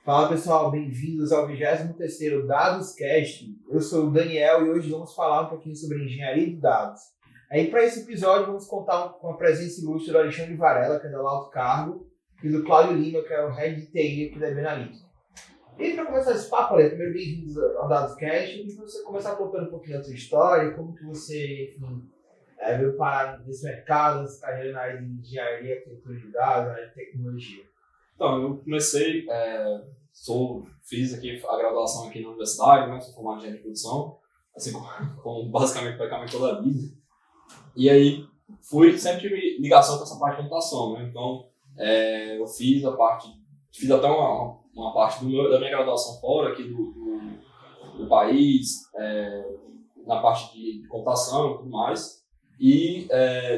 Fala pessoal, bem-vindos ao 23º DadosCast. Eu sou o Daniel e hoje vamos falar um pouquinho sobre engenharia de dados. Aí para esse episódio vamos contar com a presença ilustre do Alexandre Varela, que é do Alto Cargo, e do Cláudio Lima, que é o Head de TI aqui da Benalito. E para começar esse papo, Ale, primeiro bem-vindos ao DadosCast, e você começar contando um pouquinho da sua história, como que você, enfim, veio parar nesse mercado, nessa carreira na área de engenharia, arquitetura de dados, na área de tecnologia. Então, eu comecei, fiz aqui a graduação aqui na universidade, né, sou formado em engenharia de produção, assim como basicamente praticamente toda a vida. E aí, sempre tive ligação com essa parte de computação, né, então eu fiz até uma parte da minha graduação fora aqui do país, na parte de computação e tudo mais, e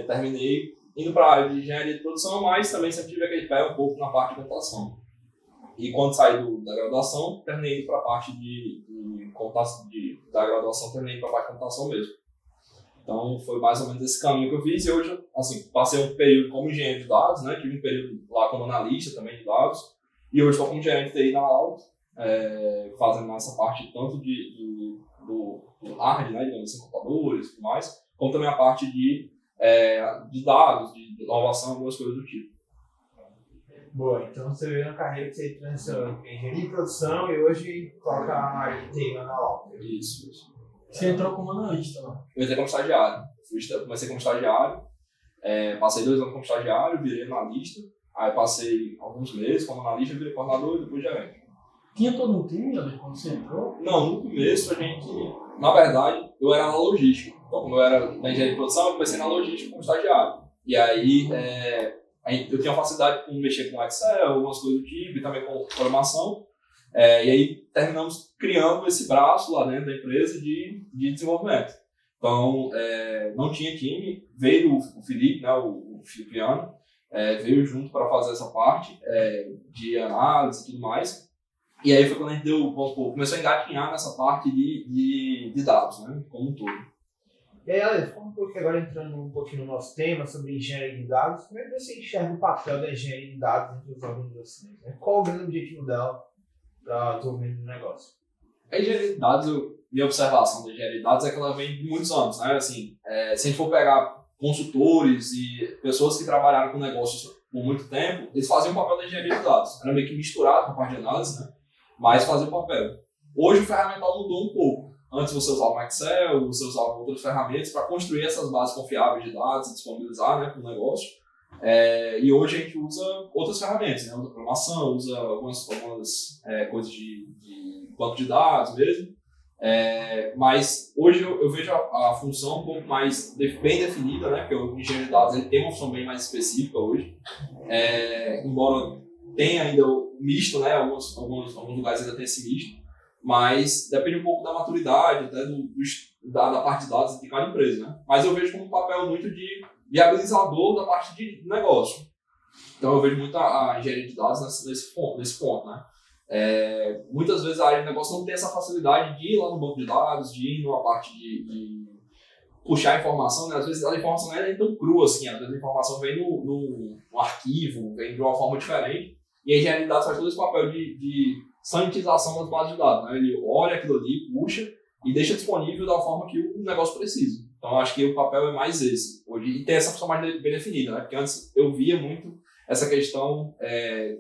terminei indo para a área de engenharia de produção, mas também sempre tive aquele pé um pouco na parte de computação. E quando saí da graduação, terminei indo para a parte de computação, da graduação, terminei para a parte de computação mesmo. Então, foi mais ou menos esse caminho que eu fiz. E hoje, assim, passei um período como engenheiro de dados, né? Tive um período lá como analista também de dados. E hoje estou como gerente de TI na Alto, fazendo essa parte tanto do hard, né? Digamos assim, computadores e tudo mais, como também a parte de dados, de inovação, algumas coisas do tipo. Boa, então você veio na carreira que você transicionou em engenharia de produção e hoje coloca a área de TI na Alto. Isso. Você entrou como analista lá? Eu entrei como estagiário. Comecei como estagiário, passei 2 anos como estagiário, virei analista, aí passei alguns meses como analista, virei coordenador e depois gerente. Tinha todo um time ali quando você entrou? Não, no começo na verdade, eu era na logística. Então, como eu era na engenharia de produção, eu comecei na logística como estagiário. E aí, eu tinha facilidade com mexer com Excel, algumas coisas do tipo, e também com programação. E aí, terminamos criando esse braço lá dentro da empresa de desenvolvimento. Então, não tinha time, veio o Felipe, né, o Filipiano, veio junto para fazer essa parte de análise e tudo mais. E aí foi quando a gente começou a engatinhar nessa parte de dados, né, como um todo. E aí, Alex, como porque agora entrando um pouquinho no nosso tema sobre engenharia de dados, como é que você enxerga o papel da engenharia de dados entre as organizações? Né? Qual o grande objetivo dela para o desenvolvimento do negócio? A engenharia de dados, minha observação da engenharia de dados é que ela vem de muitos anos, né? Assim, se a gente for pegar consultores e pessoas que trabalharam com negócios por muito tempo, eles faziam o papel da engenharia de dados. Era meio que misturado com a parte de análise, né? Mas fazia o papel. Hoje o ferramental mudou um pouco. Antes você usava o Excel, você usava outras ferramentas para construir essas bases confiáveis de dados e disponibilizar, né, para o negócio. E hoje a gente usa outras ferramentas, né? Usa programação, usa algumas coisas de banco de dados mesmo. Mas hoje eu vejo a função um pouco mais bem definida, né? Porque o engenheiro de dados ele tem uma função bem mais específica hoje. Embora tenha ainda o misto, né? Alguns lugares ainda tem esse misto. Mas depende um pouco da maturidade, até da parte de dados de cada empresa, né? Mas eu vejo como um papel muito de viabilizador da parte de negócio. Então eu vejo muito a engenharia de dados nesse ponto, né? Muitas vezes a área de negócio não tem essa facilidade de ir lá no banco de dados, de ir numa parte de puxar informação, né? Às vezes a informação não é tão crua assim, às vezes a informação vem no arquivo, vem de uma forma diferente. E a engenharia de dados faz todo esse papel de sanitização das bases de dados, né? Ele olha aquilo ali, puxa e deixa disponível da forma que o negócio precisa. Então, eu acho que o papel é mais esse. Hoje, e tem essa função mais bem definida, né? Porque antes eu via muito essa questão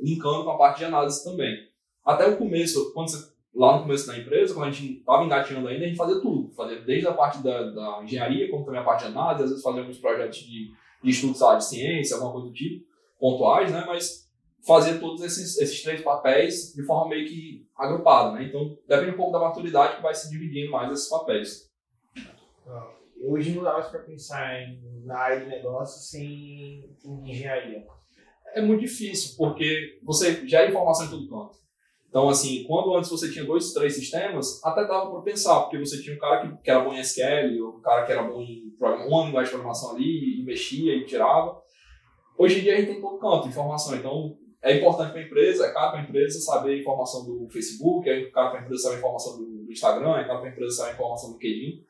linkando com a parte de análise também. Até o começo, lá no começo da empresa, quando a gente estava engatinhando ainda, a gente fazia tudo. Fazia desde a parte da engenharia, como também a parte de análise, às vezes fazia alguns projetos de estudos de ciência, alguma coisa do tipo, pontuais, né? Mas fazer todos esses 3 papéis de forma meio que agrupada, né? Então, depende um pouco da maturidade que vai se dividindo mais esses papéis. Hoje não dá mais para pensar na área de negócio sem engenharia. É muito difícil, porque você gera informação em todo canto. Então, assim, quando antes você tinha 2, 3 sistemas, até dava para pensar, porque você tinha um cara que era bom em SQL, ou um cara que era bom em uma linguagem de programação ali, e mexia e tirava. Hoje em dia a gente tem todo canto informação, então é importante para a empresa, é caro para a empresa saber a informação do Facebook, é caro para a empresa saber a informação do Instagram, é caro para a empresa saber a informação do LinkedIn,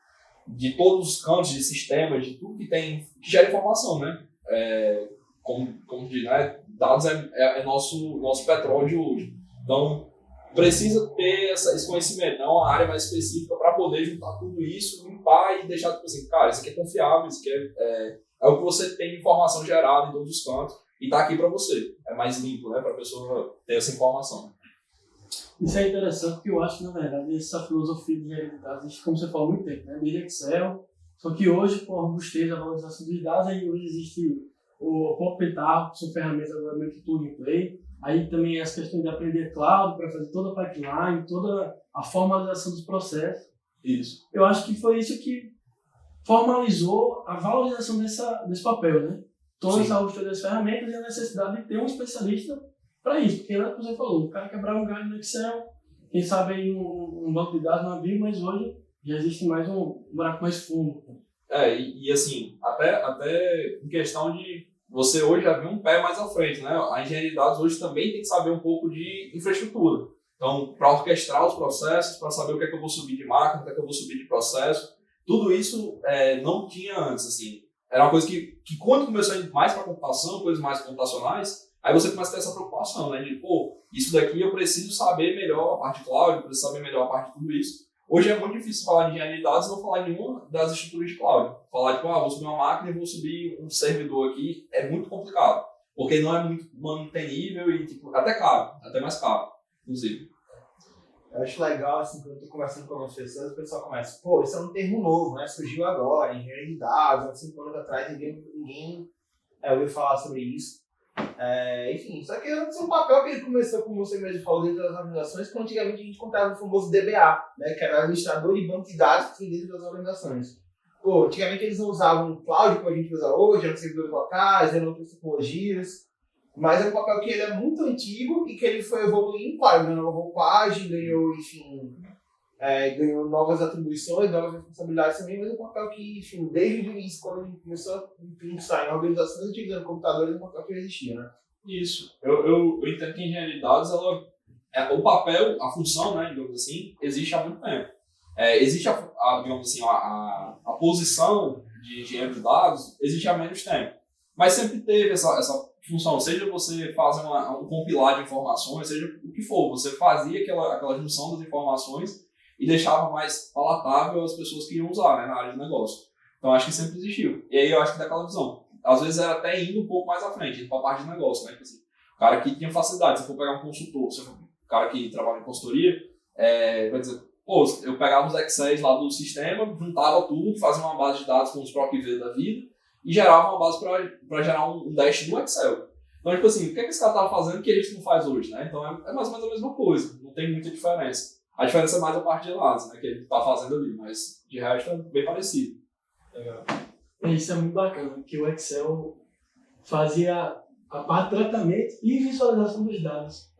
de todos os cantos, de sistemas, de tudo que gera informação, né? Como diz, né? Dados é nosso petróleo de hoje. Então, precisa ter esse conhecimento, não uma área mais específica para poder juntar tudo isso, limpar e deixar tipo assim, cara, isso aqui é confiável, isso aqui é o que você tem de informação gerada em todos os cantos e tá aqui para você. É mais limpo, né, para a pessoa ter essa informação. Isso é interessante porque eu acho que, na verdade, essa filosofia de engenharia de dados existe, como você falou, há muito tempo, né? Desde Excel. Só que hoje, com a robustez, a valorização dos dados, aí hoje existe o Popetar, que são ferramentas agora meio que tudo em play. Aí também as questões de aprender cloud para fazer toda a pipeline, toda a formalização dos processos. Isso. Eu acho que foi isso que formalizou a valorização desse papel, né? Toda essa robustez das ferramentas e a necessidade de ter um especialista para isso. Porque, como você falou, o cara quebrar um galho no Excel, quem sabe aí um banco de dados não abriu, mas hoje já existe mais um buraco mais fundo. E assim, até em questão de você hoje já viu um pé mais à frente, né? A engenharia de dados hoje também tem que saber um pouco de infraestrutura. Então, para orquestrar os processos, para saber o que é que eu vou subir de máquina, o que é que eu vou subir de processo, tudo isso não tinha antes, assim. Era uma coisa que quando começou a ir mais para computação, coisas mais computacionais, aí você começa a ter essa preocupação, né? De, isso daqui eu preciso saber melhor a parte de cloud, eu preciso saber melhor a parte de tudo isso. Hoje é muito difícil falar de engenharia de dados e não falar de nenhuma das estruturas de cloud. Falar, vou subir uma máquina e vou subir um servidor aqui, é muito complicado. Porque não é muito mantenível e, até caro, até mais caro, inclusive. Eu acho legal, assim, quando eu tô conversando com algumas pessoas, o pessoal começa, isso é um termo novo, né? Surgiu agora, engenharia de dados, há 5 anos atrás ninguém ouviu falar sobre isso. Enfim, só que é um papel que ele começou, como você mesmo falou, dentro das organizações, que antigamente a gente contava o famoso DBA, né, que era administrador de banco de dados que tinha dentro das organizações. Antigamente eles não usavam o cloud como a gente usa hoje, eram servidores locais, eram outras tecnologias, mas é um papel que ele é muito antigo e que ele foi evoluindo, claro, ganhou nova roupagem, ganhou, enfim, ganhou novas atribuições, novas responsabilidades também, mas é um papel que, enfim, desde o início, quando a gente começou a pensar em organizações utilizando computadores, é um papel que existia, né? Isso. Eu entendo que a engenharia de dados, o papel, a função, né, digamos assim, existe há muito tempo. Existe, digamos assim, a posição de engenheiro de dados existe há menos tempo. Mas sempre teve essa função, seja você fazer um compilar de informações, seja o que for, você fazia aquela junção das informações e deixava mais palatável as pessoas que iam usar, né, na área de negócio. Então, acho que sempre existiu. E aí eu acho que daquela visão. Às vezes era até indo um pouco mais à frente, indo para a parte de negócio, né? Assim, o cara que tinha facilidade, se for pegar um consultor, se for um cara que trabalha em consultoria, vai dizer, eu pegava os Excel lá do sistema, juntava tudo, fazia uma base de dados com os PROC-V da vida e gerava uma base para gerar um dash do Excel. Então, tipo assim, o que esse cara estava fazendo que a gente não faz hoje, né? Então, é mais ou menos a mesma coisa, não tem muita diferença. A diferença é mais a parte de análise, né, que ele está fazendo ali, mas de resto é bem parecido. Isso é muito bacana, porque o Excel fazia a parte de tratamento e visualização dos dados.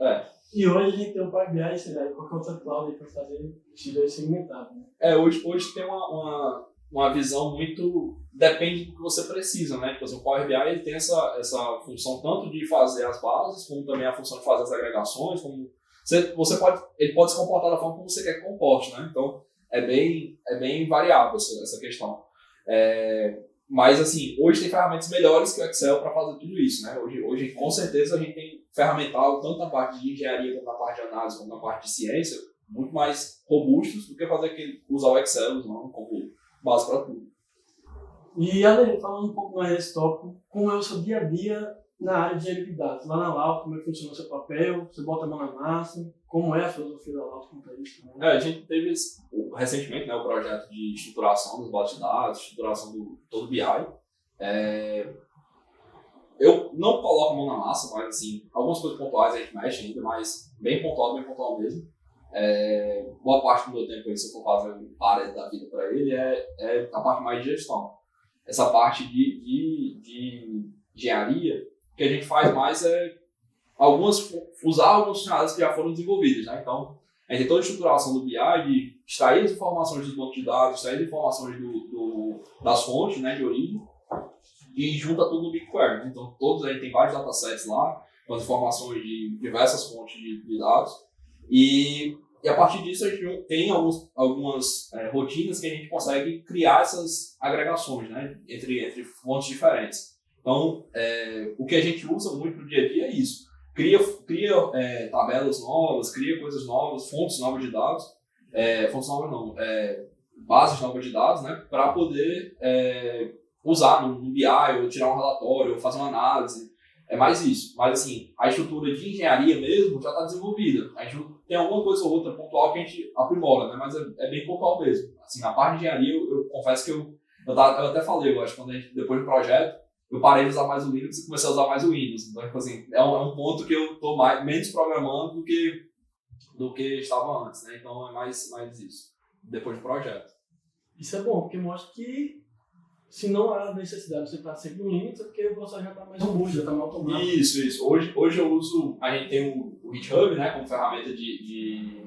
E hoje a gente tem o Power BI, sei lá, e qualquer outra cloud para fazer esses dois segmentados. Né? Hoje tem uma visão muito... Depende do que você precisa, né? Tipo assim, o Power BI ele tem essa função tanto de fazer as bases, como também a função de fazer as agregações, como... ele pode se comportar da forma como você quer que comporte, né? Então, é bem variável essa questão. Mas, assim, hoje tem ferramentas melhores que o Excel para fazer tudo isso, né? Hoje, com certeza, a gente tem ferramental, tanto na parte de engenharia, como na parte de análise, como na parte de ciência, muito mais robustos do que usar o Excel não, como base para tudo. E, Ale, falando um pouco mais desse tópico, como é o seu dia a dia na área de engenharia de dados? Lá na Lauto, como é que funciona o seu papel? Você bota a mão na massa? Como é a filosofia da Lauto quanto a isso? A gente teve recentemente, né, o projeto de estruturação dos bases de dados, estruturação do todo o BI. Eu não coloco a mão na massa, mas assim, algumas coisas pontuais a gente mexe ainda, mas bem pontual mesmo. Boa parte do meu tempo aí, se eu for fazer uma área da vida para ele, é a parte mais de gestão. Essa parte de engenharia, o que a gente faz mais é usar alguns funcionários que já foram desenvolvidos, né? Então, a gente tem toda a estruturação do BI, de extrair as informações dos bancos de dados, extrair as informações das fontes, né, de origem, e junta tudo no BigQuery. Então, a gente tem vários datasets lá, com as informações de diversas fontes de dados, e a partir disso a gente tem algumas rotinas que a gente consegue criar essas agregações, né, entre fontes diferentes. Então, o que a gente usa muito no dia a dia é isso. cria tabelas novas, cria coisas novas, fontes novas de dados, fontes novas não, bases novas de dados, né, para poder usar no BI, ou tirar um relatório, ou fazer uma análise. É mais isso. Mas, assim, a estrutura de engenharia mesmo já está desenvolvida. A gente tem alguma coisa ou outra pontual que a gente aprimora, né? Mas é bem pontual mesmo. Assim, na parte de engenharia, eu confesso que eu até falei, eu acho, quando depois do projeto, eu parei de usar mais o Linux e comecei a usar mais o Windows. Então, tipo assim, é um ponto que eu estou menos programando do que estava antes, né? Então, é mais isso, depois do projeto. Isso é bom, porque mostra que se não há necessidade de você estar sempre no Linux, é porque o processo já está mais robusto, já está mais automático. Isso. Hoje eu uso, a gente tem o GitHub, né, como ferramenta de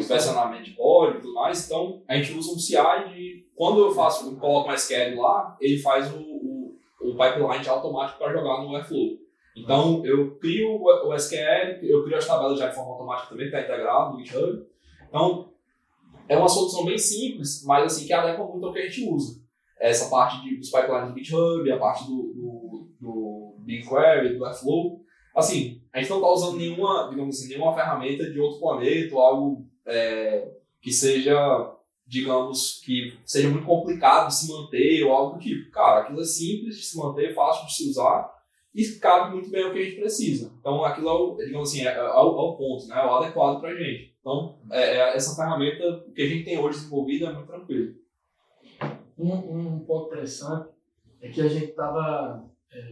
versionamento de código e tudo mais. Então, a gente usa um CI quando eu coloco um SQL lá, ele faz o pipeline automático para jogar no Airflow. Então, eu crio o SQL, eu crio as tabelas já de forma automática também, está integrado no GitHub. Então, é uma solução bem simples, mas assim, que adequa muito ao que a gente usa. Essa parte dos pipelines do GitHub, a parte do BigQuery, do Airflow. Assim, a gente não está usando nenhuma ferramenta de outro planeta ou algo que seja, digamos, que seja muito complicado de se manter ou algo do tipo. Cara, aquilo é simples de se manter, fácil de se usar e cabe muito bem ao que a gente precisa. Então, aquilo digamos assim, é o ponto, né? É o adequado para a gente. Então, essa ferramenta que a gente tem hoje desenvolvida é muito tranquila. Um ponto interessante é que a gente estava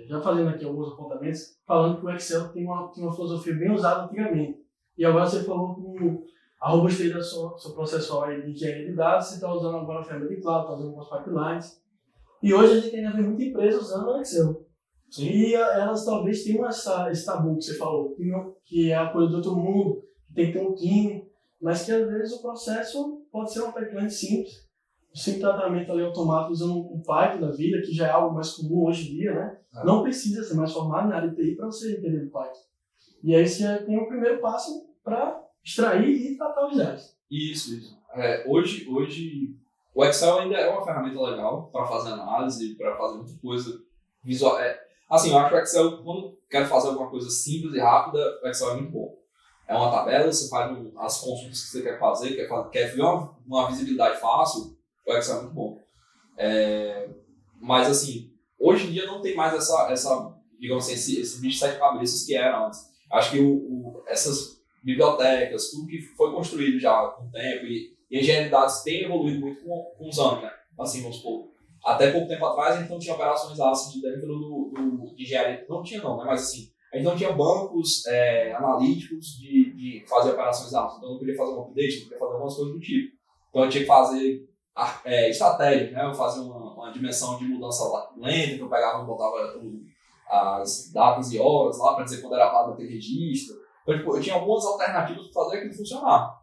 já fazendo aqui alguns apontamentos, falando que o Excel tem uma filosofia bem usada antigamente. E agora você falou que a robustez da sua processual de engenharia de dados, você está usando agora a ferramenta de cloud, está usando algumas pipelines. E hoje a gente ainda vê muita empresa usando o Excel. Sim. E elas talvez tenham esse tabu que você falou, que é a coisa do outro mundo, que tem que ter um time, mas que às vezes o processo pode ser uma pipeline simples. Sem tratamento ali automático usando um Python da vida, que já é algo mais comum hoje em dia, né? Não precisa ser mais formado na área de TI para você entender o Python. E aí você já tem o primeiro passo para extrair e tratar os dados. Isso. Hoje o Excel ainda é uma ferramenta legal para fazer análise, para fazer muita coisa visual. Assim, eu acho que o Excel, quando quero fazer alguma coisa simples e rápida, o Excel é muito bom. É uma tabela, você faz as consultas que você quer fazer, quer ver uma visibilidade fácil, o Excel é muito bom. Mas, assim, hoje em dia não tem mais essa digamos assim, esse bicho de 7 cabeças que era antes. Acho que essas bibliotecas, tudo que foi construído já com o tempo, e a engenharia de dados tem evoluído muito com os anos, né? Assim, vamos supor. Até pouco tempo atrás, a gente não tinha operações ácidas dentro de engenharia. Não tinha, não, né? Mas, assim, a gente não tinha bancos analíticos de fazer operações ácidas. Então, eu não podia fazer um update, não podia fazer algumas coisas do tipo. Então, eu tinha que fazer estratégia, né? Eu fazia uma dimensão de mudança lenta, que eu pegava e botava as datas e horas lá para dizer quando era válido ter registro. Então, tipo, eu tinha algumas alternativas para fazer aquilo funcionar.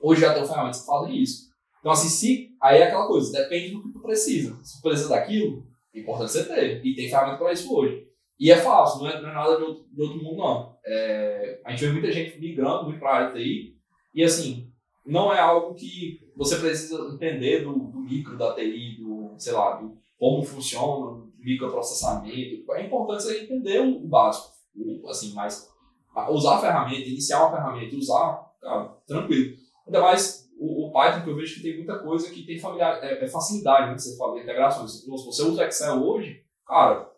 Hoje já tem ferramentas que fazem isso. Então, assim, aí é aquela coisa, depende do que tu precisa. Se tu precisa daquilo, é importante você ter. E tem ferramenta para isso hoje. E é fácil, não é nada de outro mundo, não. A gente vê muita gente migrando muito para a área de TI. E, assim, não é algo que você precisa entender do micro da TI, do como funciona, do microprocessamento. É importante você entender o básico, assim, mas usar a ferramenta, iniciar uma ferramenta, usar, cara, tranquilo. Ainda mais o Python, que eu vejo que tem muita coisa que tem facilidade, né, que você fala de integrações. Se você usa o Excel hoje, cara,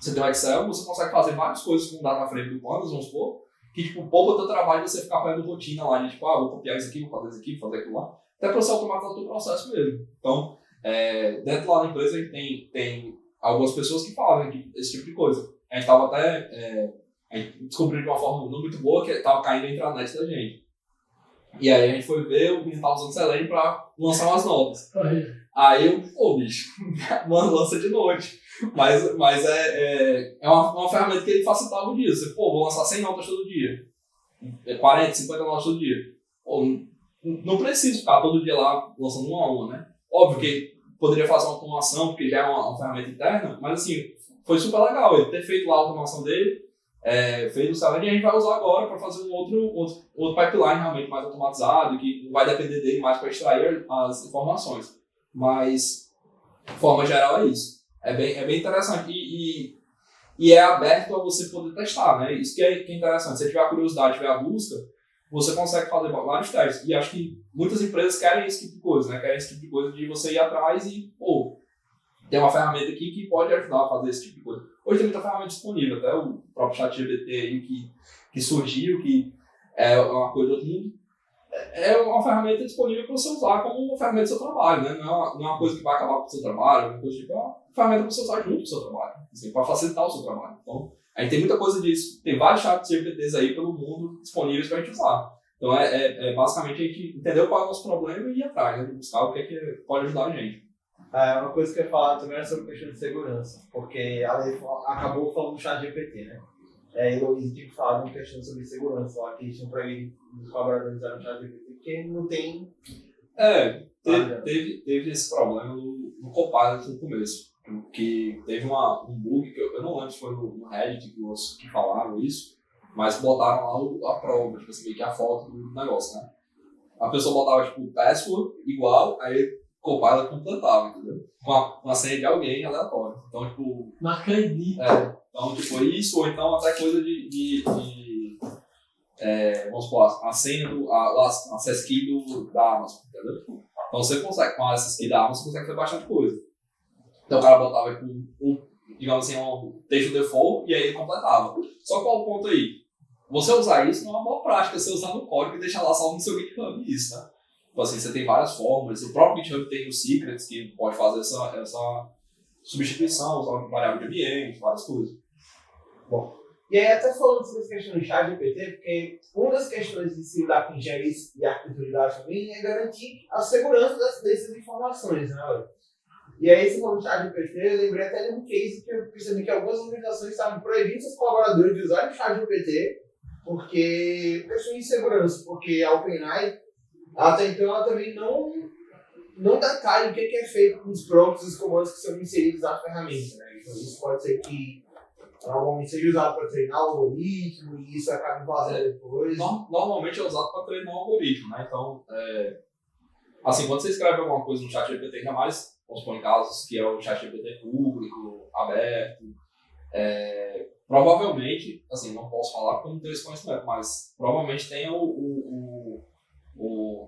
você tem o Excel, você consegue fazer várias coisas com data frame do Pandas, vamos supor, que, tipo, poupa o teu trabalho de você ficar fazendo rotina lá, de, tipo, vou copiar isso aqui, vou fazer isso aqui, vou fazer aquilo lá, até para você automatizar o teu processo mesmo. Então, dentro lá da empresa, a gente tem algumas pessoas que fazem esse tipo de coisa. A gente estava até, a gente descobriu de uma forma não muito boa que estava caindo a intranet da gente. E aí a gente foi ver, o menino estava usando Selenium para lançar umas notas. Aí eu, bicho, mano, lança de noite. Mas é uma ferramenta que ele facilitava o dia. Você, vou lançar 100 notas todo dia. 40, 50 notas todo dia. Não preciso ficar todo dia lá lançando uma a uma, né? Óbvio que poderia fazer uma automação, porque já é uma ferramenta interna, mas assim, foi super legal ele ter feito lá a automação dele, fez o Selenium, e a gente vai usar agora para fazer um outro pipeline realmente mais automatizado, que não vai depender dele mais para extrair as informações. Mas, de forma geral, é isso. É bem interessante. E e é aberto a você poder testar, né? Isso que é interessante. Se você tiver a curiosidade, tiver a busca, você consegue fazer vários testes. E acho que muitas empresas querem esse tipo de coisa, né? Querem esse tipo de coisa de você ir atrás e, tem uma ferramenta aqui que pode ajudar a fazer esse tipo de coisa. Hoje tem muita ferramenta disponível, até o próprio ChatGPT aí que surgiu, que é uma coisa do outro mundo. É uma ferramenta disponível para você usar como uma ferramenta do seu trabalho, né? Não é uma coisa que vai acabar com o seu trabalho, é uma coisa tipo, é uma ferramenta para você usar junto com o seu trabalho, assim, para facilitar o seu trabalho. Então, a gente tem muita coisa disso. Tem vários chats GPTs aí pelo mundo disponíveis para a gente usar. Então, basicamente a gente entender qual é o nosso problema e ir atrás, né? Buscar o que pode ajudar a gente. Uma coisa que eu ia falar também era sobre questão de segurança, porque a lei acabou falando do chat GPT, né? E o Luiz tinha que falar de uma questão sobre segurança lá, que eles tinham proibido os colaboradores usarem o chat GPT, porque não tem... Teve esse problema no Copilot no começo, que teve um bug, que eu não lembro se foi no Reddit que falaram isso, mas botaram lá a prova, tipo assim, que é a foto do negócio, né? A pessoa botava, tipo, password igual, aí o Copilot completava, entendeu? Com a senha de alguém aleatório. Então, tipo... Não acredito. Então, tipo, isso, ou então até coisa vamos supor, a senha a access key da Amazon, entendeu? Então você consegue, com a access key da Amazon, você consegue fazer bastante coisa. Então o cara botava digamos assim, um texto default e aí ele completava. Só qual o ponto aí? Você usar isso não é uma boa prática, você usar no código e deixar lá salvo no seu GitHub isso, né? Então assim, você tem várias formas, o próprio GitHub tem os secrets que pode fazer essa substituição, usar variável de ambiente, várias coisas. Bom, e aí até falando sobre essa questão do chat GPT, porque uma das questões de se lidar com engenharia e arquitetura de dados também é garantir a segurança dessas informações, né? E aí, você falou do chat GPT, eu lembrei até de um case que eu percebi que algumas organizações estavam proibindo seus colaboradores de usarem o chat GPT, porque questão de segurança, porque a OpenAI, até então, ela também não detalha o que é feito com os prompts e os comandos que são inseridos na ferramenta, né? Então, isso pode ser que normalmente seja usado para treinar o algoritmo e isso acaba vazando depois. Normalmente é usado para treinar o algoritmo, né? Então, assim, quando você escreve alguma coisa no chat GPT, ainda mais, vamos supor em casos que é o chat GPT público, aberto, provavelmente, assim, não posso falar porque eu não tenho esse conhecimento, mas provavelmente tem o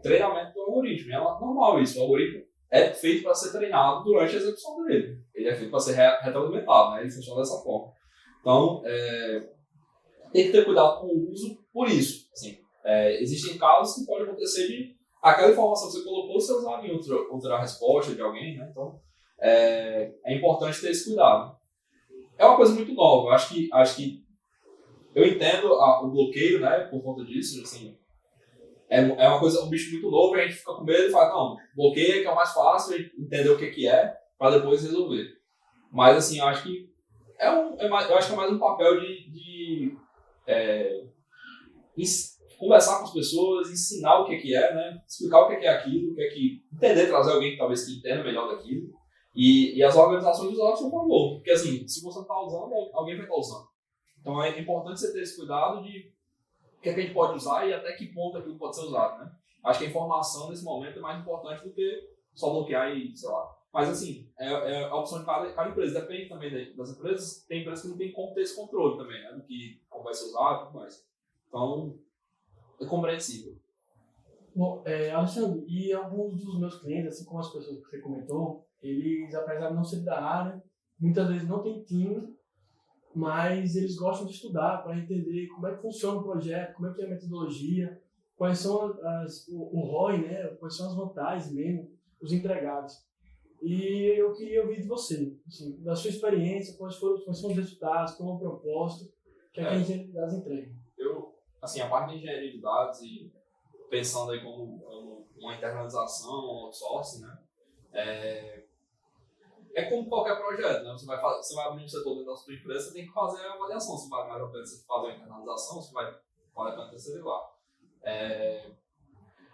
treinamento do algoritmo. E é normal isso, o algoritmo é feito para ser treinado durante a execução dele. Ele é feito para ser retroalimentado, né? Ele funciona dessa forma. Então, tem que ter cuidado com o uso por isso. Assim, existem casos que pode acontecer de aquela informação que você colocou ser usada em outra resposta de alguém, né? Então, é importante ter esse cuidado. É uma coisa muito nova. Eu acho que eu entendo o bloqueio, né? Por conta disso, assim, é um bicho muito novo e a gente fica com medo e fala, não, bloqueia que é o mais fácil, entender o que é, para depois resolver. Mas, assim, eu acho que eu acho que é mais um papel de conversar com as pessoas, ensinar o que é, né? Explicar o que é aquilo, entender, trazer alguém que talvez que entenda melhor daquilo. E as organizações usarem ao seu favor. Porque, assim, se você não está usando, alguém vai estar usando. Então, é importante você ter esse cuidado de o que a gente pode usar e até que ponto aquilo pode ser usado, né? Acho que a informação, nesse momento, é mais importante do que só bloquear e, sei lá. Mas, assim, é a opção de cada empresa. Depende também das empresas. Tem empresas que não tem como ter esse controle também, né? Do que como vai ser usado e tudo mais. Então, é compreensível. Bom, Alexandre, e alguns dos meus clientes, assim como as pessoas que você comentou, eles, apesar de não ser da área, muitas vezes não tem time, mas eles gostam de estudar para entender como é que funciona o projeto, como é que é a metodologia, quais são o ROI, né? Quais são as vantagens mesmo, os entregados. E eu queria ouvir de você, assim, da sua experiência, quais são os resultados, como é o propósito, que a gente das entrega. Assim, a parte de engenharia de dados e pensando aí como uma internalização, um outsourcing, né? É como qualquer projeto, né? Você vai abrir um setor dentro da sua empresa, você tem que fazer a avaliação se vale mais a pena você fazer a internalização, se vale a pena terceirizar.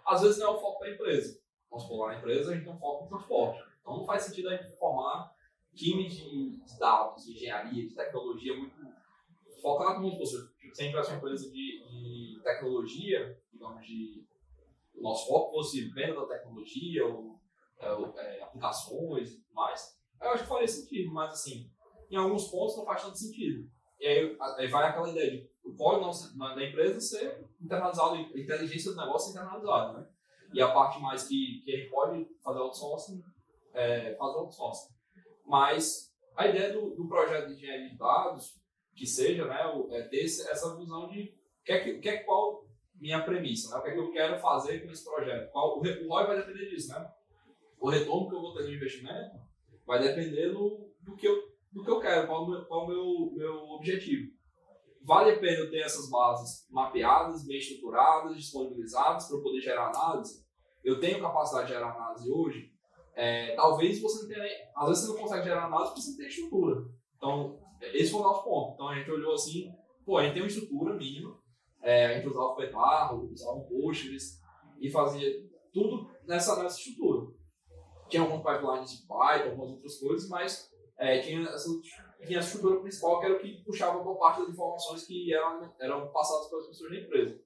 Às vezes não é o foco da empresa. Vamos supor, lá na empresa a gente tem um foco no transporte. Então não faz sentido a gente formar time de dados, de engenharia, de tecnologia muito focado no curso. Se a gente tivesse uma empresa de tecnologia, digamos, o nosso foco fosse venda da tecnologia, ou aplicações e tudo mais, eu acho que faria sentido, mas assim, em alguns pontos não faz tanto sentido. E aí vai aquela ideia de o código da empresa ser internalizado, a inteligência do negócio ser internalizada, né? E a parte mais que a gente pode fazer outsourcing, fazer outsourcing. Mas a ideia do projeto de engenharia de dados, que seja, né, é ter essa visão de qual minha premissa, né? O que é que eu quero fazer com esse projeto. O ROI vai depender disso, né? O retorno que eu vou ter no investimento vai depender do que eu quero, qual o meu objetivo. Vale a pena eu ter essas bases mapeadas, bem estruturadas, disponibilizadas para eu poder gerar análise? Eu tenho capacidade de gerar análise hoje? Talvez você não tenha, às vezes você não consegue gerar análise porque você não tem estrutura. Então, esse foi o nosso ponto. Então, a gente olhou assim, a gente tem uma estrutura mínima, a gente usava o Petarro, usava o Postgres e fazia tudo nessa estrutura. Tinha alguns pipelines de Python, algumas outras coisas, mas tinha a estrutura principal, que era o que puxava boa parte das informações que eram passadas pelas pessoas da empresa.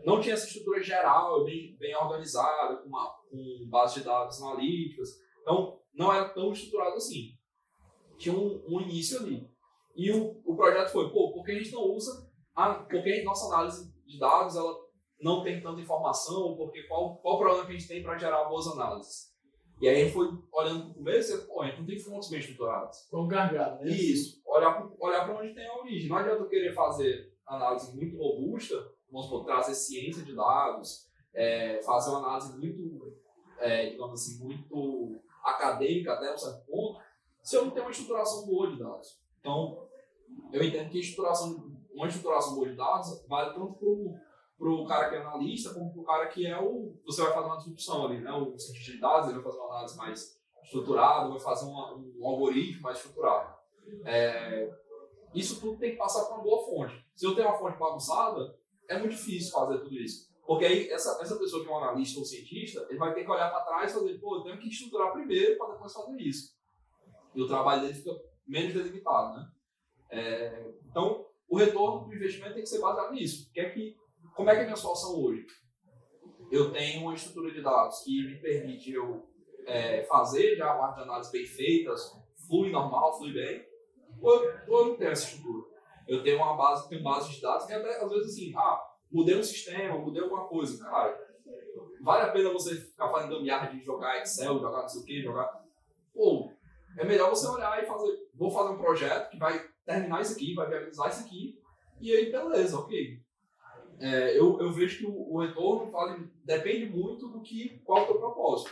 Não tinha essa estrutura geral, bem organizada, com base de dados analíticas. Então, não era tão estruturado assim. Tinha um início ali. E o projeto foi, por que a gente não usa, porque a nossa análise de dados ela não tem tanta informação, porque qual o problema que a gente tem para gerar boas análises? E aí a gente foi olhando no começo e a gente não tem fontes bem estruturadas. Com gargalo, né? Isso, olhar para onde tem a origem. Não adianta eu querer fazer análise muito robusta, vamos supor, trazer ciência de dados, fazer uma análise muito, digamos assim, muito acadêmica até um certo ponto, se eu não tenho uma estruturação boa de dados. Então, eu entendo que uma estruturação boa de dados vale tanto para o cara que é analista, como para o cara que você vai fazer uma disrupção ali, né? O cientista de dados, ele vai fazer uma análise mais estruturada, vai fazer um algoritmo mais estruturado. Isso tudo tem que passar por uma boa fonte. Se eu tenho uma fonte bagunçada, é muito difícil fazer tudo isso. Porque aí, essa pessoa que é um analista ou cientista, ele vai ter que olhar para trás e fazer, eu tenho que estruturar primeiro para depois fazer isso. E o trabalho dele fica menos delimitado, né? Então, o retorno do investimento tem que ser baseado nisso. Como é que é a minha situação hoje? Eu tenho uma estrutura de dados que me permite eu fazer já a parte de análise bem feita, flui normal, flui bem, ou eu não tenho essa estrutura. Eu tenho tenho base de dados que até, às vezes assim, mudei um sistema, mudei alguma coisa, cara, vale a pena você ficar fazendo gambiarra de jogar Excel, jogar não sei o que, é melhor você olhar e vou fazer um projeto que vai terminar isso aqui, vai viabilizar isso aqui, e aí beleza, ok. Eu vejo que o retorno depende muito qual é o teu propósito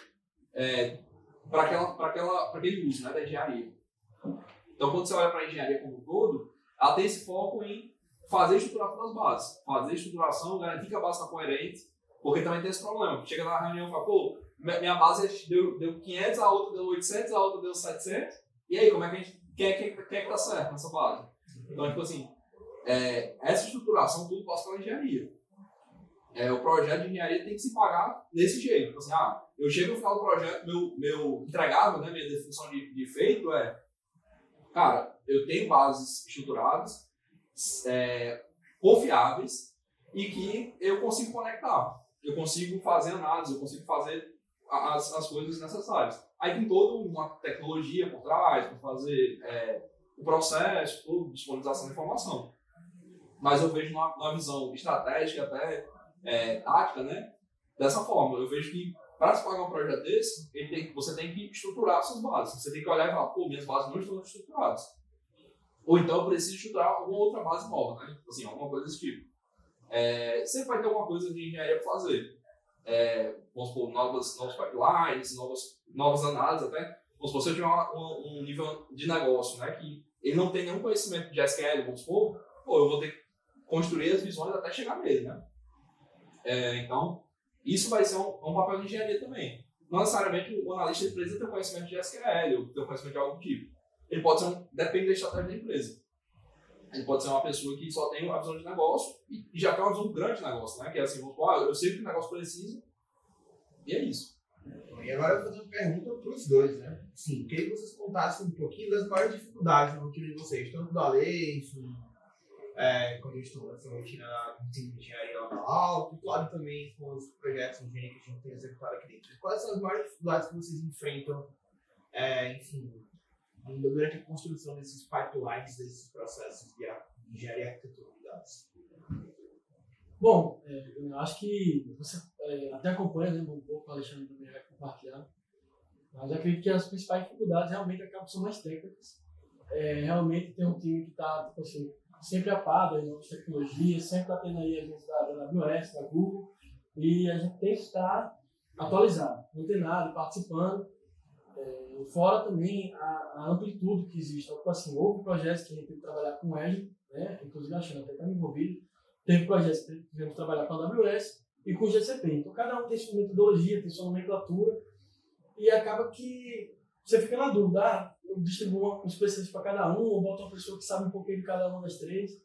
para aquele uso, né, da engenharia. Então, quando você olha para a engenharia como um todo, ela tem esse foco em fazer a estruturação das bases, fazer a estruturação, garantir que a base está coerente, porque também tem esse problema. Chega na reunião e fala, minha base deu 500, a outra deu 800, a outra deu 700, e aí, como é que a gente quem é que está certo nessa base? Então, tipo assim, essa estruturação tudo passa pela engenharia. O projeto de engenharia tem que se pagar desse jeito. Tipo assim, eu chego no final do projeto, meu entregável, né, minha definição de feito cara, eu tenho bases estruturadas, confiáveis e que eu consigo conectar. Eu consigo fazer análise, eu consigo fazer as coisas necessárias. Aí tem toda uma tecnologia por trás para fazer o processo, tudo, disponibilização de informação. Mas eu vejo numa visão estratégica, até tática, né? Dessa forma. Eu vejo que para se pagar um projeto desse, você tem que estruturar suas bases. Você tem que olhar e falar, minhas bases não estão estruturadas. Ou então eu preciso estruturar alguma outra base nova, né? Assim, alguma coisa desse tipo. Sempre vai ter alguma coisa de engenharia para fazer. Vamos supor, novos pipelines, novas análises até. Vamos supor, se eu tiver um nível de negócio, né, que ele não tem nenhum conhecimento de SQL, vamos supor, eu vou ter que construir as visões até chegar nele, né? Então, isso vai ser um papel de engenharia também. Não necessariamente o analista precisa ter conhecimento de SQL ou ter conhecimento de algum tipo. Ele pode ser depende da estratégia da empresa. Ele pode ser uma pessoa que só tem uma visão de negócio e já tem uma visão grande de negócio, né? Que é assim, eu sei o que o negócio precisa e é isso. E agora eu vou fazer uma pergunta para os dois, né? Sim, queria que vocês contassem um pouquinho das maiores dificuldades na rotina de vocês, tanto da lei, enfim, quando eles estão nessa rotina de engenharia alto, e claro também com os projetos de engenharia que a gente tem executado aqui dentro. Quais são as maiores dificuldades que vocês enfrentam, enfim, durante a construção desses pipelines, desses processos de engenharia e arquitetura de dados? Bom, eu acho que você até acompanha, né, um pouco, o Alexandre também vai compartilhar, mas eu acredito que as principais dificuldades realmente acabam sendo mais técnicas. Realmente tem um time que está, tipo assim, sempre a par das novas tecnologias, sempre está tendo aí agentes da AWS, da Google, e a gente tem que estar atualizado, antenado, participando. Fora também a amplitude que existe. Então, tipo assim, houve projetos que a gente teve que trabalhar com Azure, né? Inclusive a Xana até está envolvido. Teve projetos que tivemos que trabalhar com a AWS e com o GCP. Então, cada um tem sua metodologia, tem sua nomenclatura, e acaba que você fica na dúvida, eu distribuo um especialista para cada um, ou boto uma pessoa que sabe um pouquinho de cada uma das três.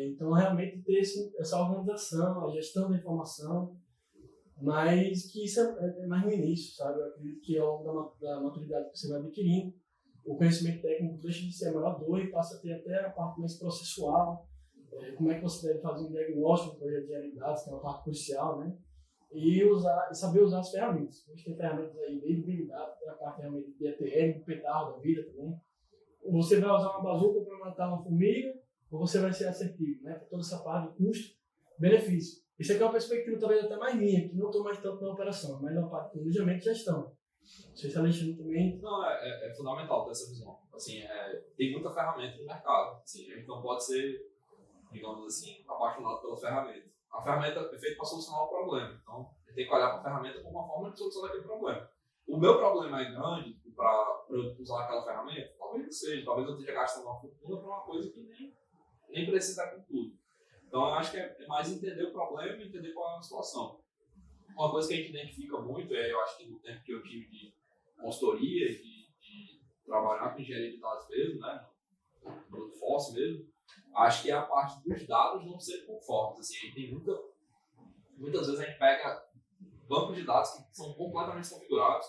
Então, realmente ter essa organização, a gestão da informação, mas que isso é mais no início, sabe? Eu acredito que ao longo da maturidade que você vai adquirindo, o conhecimento técnico deixa de ser a maior dor e passa a ter até a parte mais processual, como é que você deve fazer um diagnóstico do projeto de realidades, que é uma parte crucial, né? E saber usar as ferramentas. A gente tem ferramentas aí, desde Big Data, tem a parte realmente de ETL, do petardo da vida também. Você vai usar uma bazuca para matar uma formiga, ou você vai ser assertivo, né? Por toda essa parte de custo-benefício. Isso aqui é uma perspectiva talvez até mais minha, que não estou mais tanto na operação, mas na parte de planejamento e gestão. Não sei se a Alexandre também... Não, é fundamental ter essa visão. Assim, tem muita ferramenta no mercado. Assim, a gente não pode ser, digamos assim, apaixonado pela ferramenta. A ferramenta é feita para solucionar o problema. Então, a gente tem que olhar para a ferramenta como uma forma de solucionar aquele problema. O meu problema é grande para eu usar aquela ferramenta? Talvez não seja. Talvez eu esteja gastando uma fortuna para uma coisa que nem precisa com tudo. Então, eu acho que é mais entender o problema e entender qual é a situação. Uma coisa que a gente identifica muito, eu acho que no tempo que eu tive de consultoria e de trabalhar com engenharia de dados mesmo, né, no FOSS mesmo, acho que é a parte dos dados não serem conformes. Assim, a gente tem muitas vezes a gente pega bancos de dados que são completamente configurados.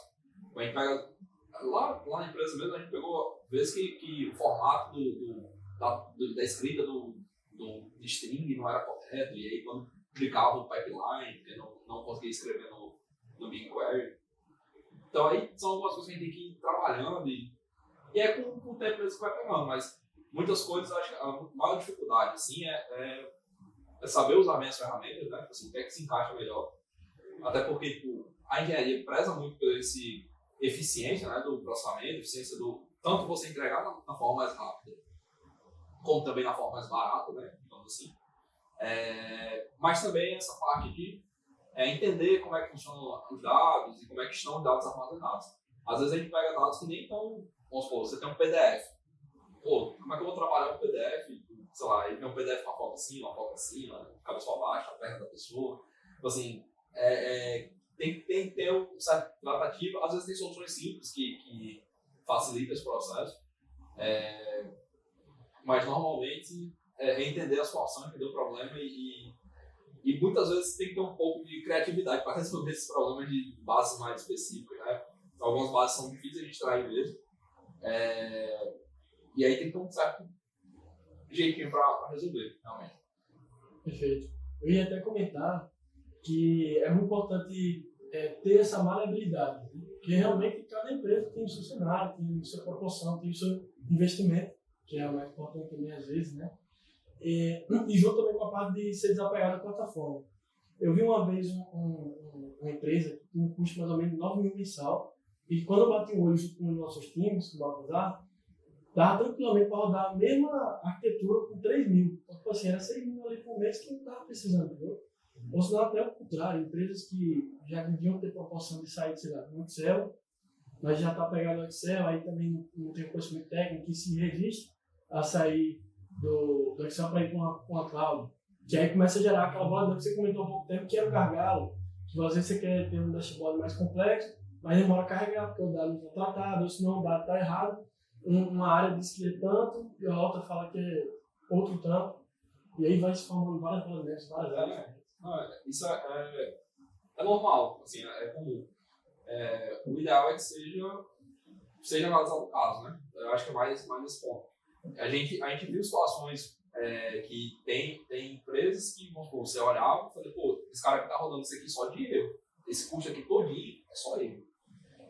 A gente pega, lá na empresa mesmo, a gente pegou vezes que o formato da escrita do string não era correto, e aí quando clicava o pipeline, porque não conseguia escrever no BigQuery. Então aí são algumas coisas que a gente tem que ir trabalhando e é com o tempo mesmo que vai pegando, mas muitas coisas, acho que a maior dificuldade assim, é saber usar bem as ferramentas, né? Assim, o que é que se encaixa melhor. Até porque a engenharia preza muito por esse eficiência, né, do processamento, eficiência do tanto você entregar na forma mais rápida, como também na forma mais barata, né, digamos assim. Mas também essa parte de entender como é que funcionam os dados e como é que estão os dados armazenados. Às vezes a gente pega dados que nem estão, vamos supor, você tem um PDF. Pô, como é que eu vou trabalhar um PDF? Sei lá, ele tem um PDF com uma foto acima, cabeça para baixo, a perna da pessoa. Então, assim, tem que ter um certo tratativo. Às vezes tem soluções simples que facilitam esse processo. Mas normalmente entender a situação, entender o problema e muitas vezes tem que ter um pouco de criatividade para resolver esses problemas de bases mais específicas, né? Algumas bases são difíceis de extrair mesmo. E aí tem que ter um certo jeitinho para resolver, realmente. Perfeito. Eu ia até comentar que é muito importante ter essa maleabilidade, né? Porque realmente cada empresa tem o seu cenário, tem a sua proporção, tem o seu investimento, que é o mais importante também às vezes, né? E junto também com a parte de ser desapegado da plataforma. Eu vi uma vez uma empresa que tinha um custo mais ou menos de 9 mil mensal, e quando eu bati o olho com os nossos times, com o Baltazar, dava tranquilamente para rodar a mesma arquitetura com 3 mil. Então, tipo assim, era 6 mil ali por mês que não estava precisando, entendeu? Ou senão até o contrário, empresas que já deviam ter proporção de sair, sei lá, do Excel, mas já está pegado no Excel, aí também não tem conhecimento técnico, que se resiste a sair do Excel para ir para uma cloud. Que aí começa a gerar aquela bola que você comentou há pouco tempo, que era o gargalo, que às vezes você quer ter um dashboard mais complexo, mas demora a carregar, porque o dado não está tratado, ou senão o dado está errado. Uma área diz que é tanto, e a outra fala que é outro tanto, e aí vai se formando várias bolas, várias áreas. Isso é normal, assim, é comum. O ideal é que seja analisado o caso, né? Eu acho que é mais esse ponto. A gente viu situações que tem empresas que, vamos supor, você olhava e falei, pô, esse cara que tá rodando isso aqui só de erro. Esse custo aqui todinho é só erro.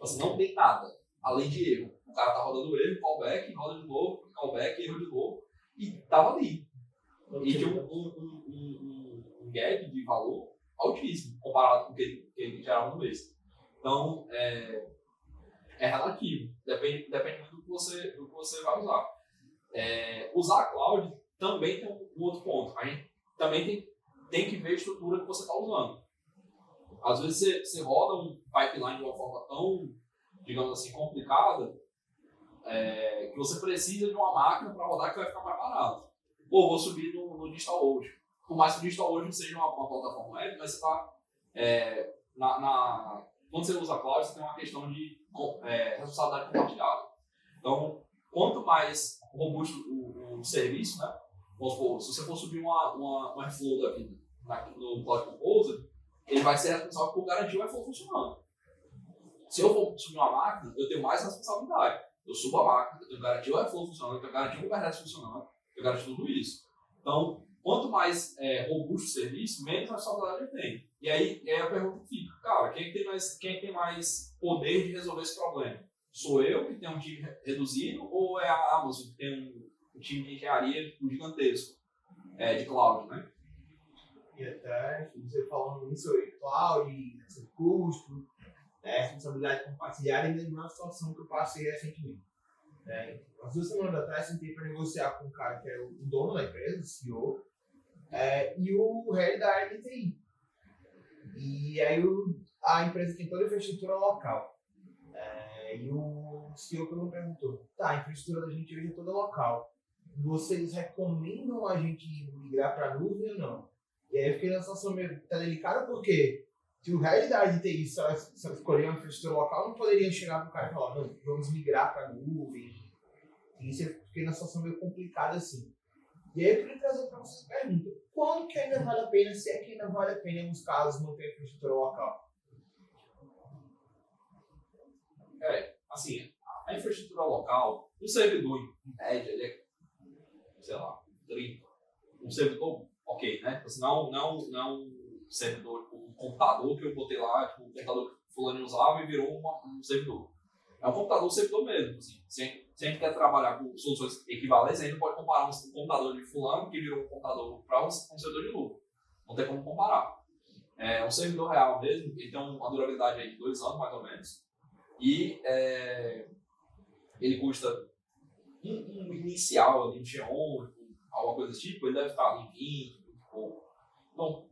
Assim, não tem nada. além de erro. O cara tá rodando erro, callback, roda de novo, callback, erro de novo, e tava ali. E tinha um gap de valor altíssimo, comparado com o que ele gerava no mês. Então, é relativo, depende muito do que você vai usar. Usar a cloud também tem um outro ponto. A gente também tem que ver a estrutura que você está usando. Às vezes você roda um pipeline de uma forma tão, digamos assim, complicada, que você precisa de uma máquina para rodar que vai ficar mais barato. Ou vou subir no DigitalOcean. Por mais que o DigitalOcean seja uma plataforma web, mas você está quando você usa a cloud, você tem uma questão de responsabilidade compartilhada. Então, quanto mais robusto o serviço, né? Vamos supor, se você for subir uma Airflow da vida no Cloud Composer, ele vai ser responsável por garantir o Airflow funcionando. Se eu for subir uma máquina, eu tenho mais responsabilidade. Eu subo a máquina, eu tenho que garantir o Airflow funcionando, eu tenho que garantir o Kubernetes funcionando, eu garanto tudo isso. Então, quanto mais robusto o serviço, menos responsabilidade ele tem. E aí a pergunta fica, cara, quem é que tem mais poder de resolver esse problema? Sou eu, que tenho um time reduzido, ou é a Amazon, que tem um time de engenharia gigantesco, de cloud, né? E até você falando muito sobre cloud, sobre custo, responsabilidade compartilhada, e mesmo uma situação que eu passei recentemente. As 2 semanas atrás, sentei para negociar com um cara que é o dono da empresa, o CEO, e o head da área de TI. E aí a empresa tem toda a infraestrutura local. E o CEO me perguntou, tá, a infraestrutura da gente hoje é toda local. Vocês recomendam a gente migrar para a nuvem ou não? E aí eu fiquei numa situação meio delicada, porque se o head da área de TI só escolher uma infraestrutura local, não poderia chegar para o cara e falar, não, vamos migrar para a nuvem. E isso eu fiquei numa situação meio complicada assim. E aí eu queria trazer para vocês a pergunta, quando que ainda vale a pena, se é que ainda vale a pena em alguns casos manter a infraestrutura local? Assim, a infraestrutura local, o servidor, em média, ele é, sei lá, 30. Um servidor, ok, né? Assim, não um servidor, um computador que eu botei lá, tipo, um computador que o fulano usava e virou um servidor. É um computador servidor mesmo. Assim. Se a gente quer trabalhar com soluções equivalentes, a gente não pode comparar um computador de fulano que virou um computador para um servidor de novo. Não tem como comparar. É um servidor real mesmo, ele tem uma durabilidade aí de 2 anos, mais ou menos. E ele custa um inicial ali, um Xeon, alguma coisa desse tipo, ele deve estar ali em 20, 20 e pouco. Então,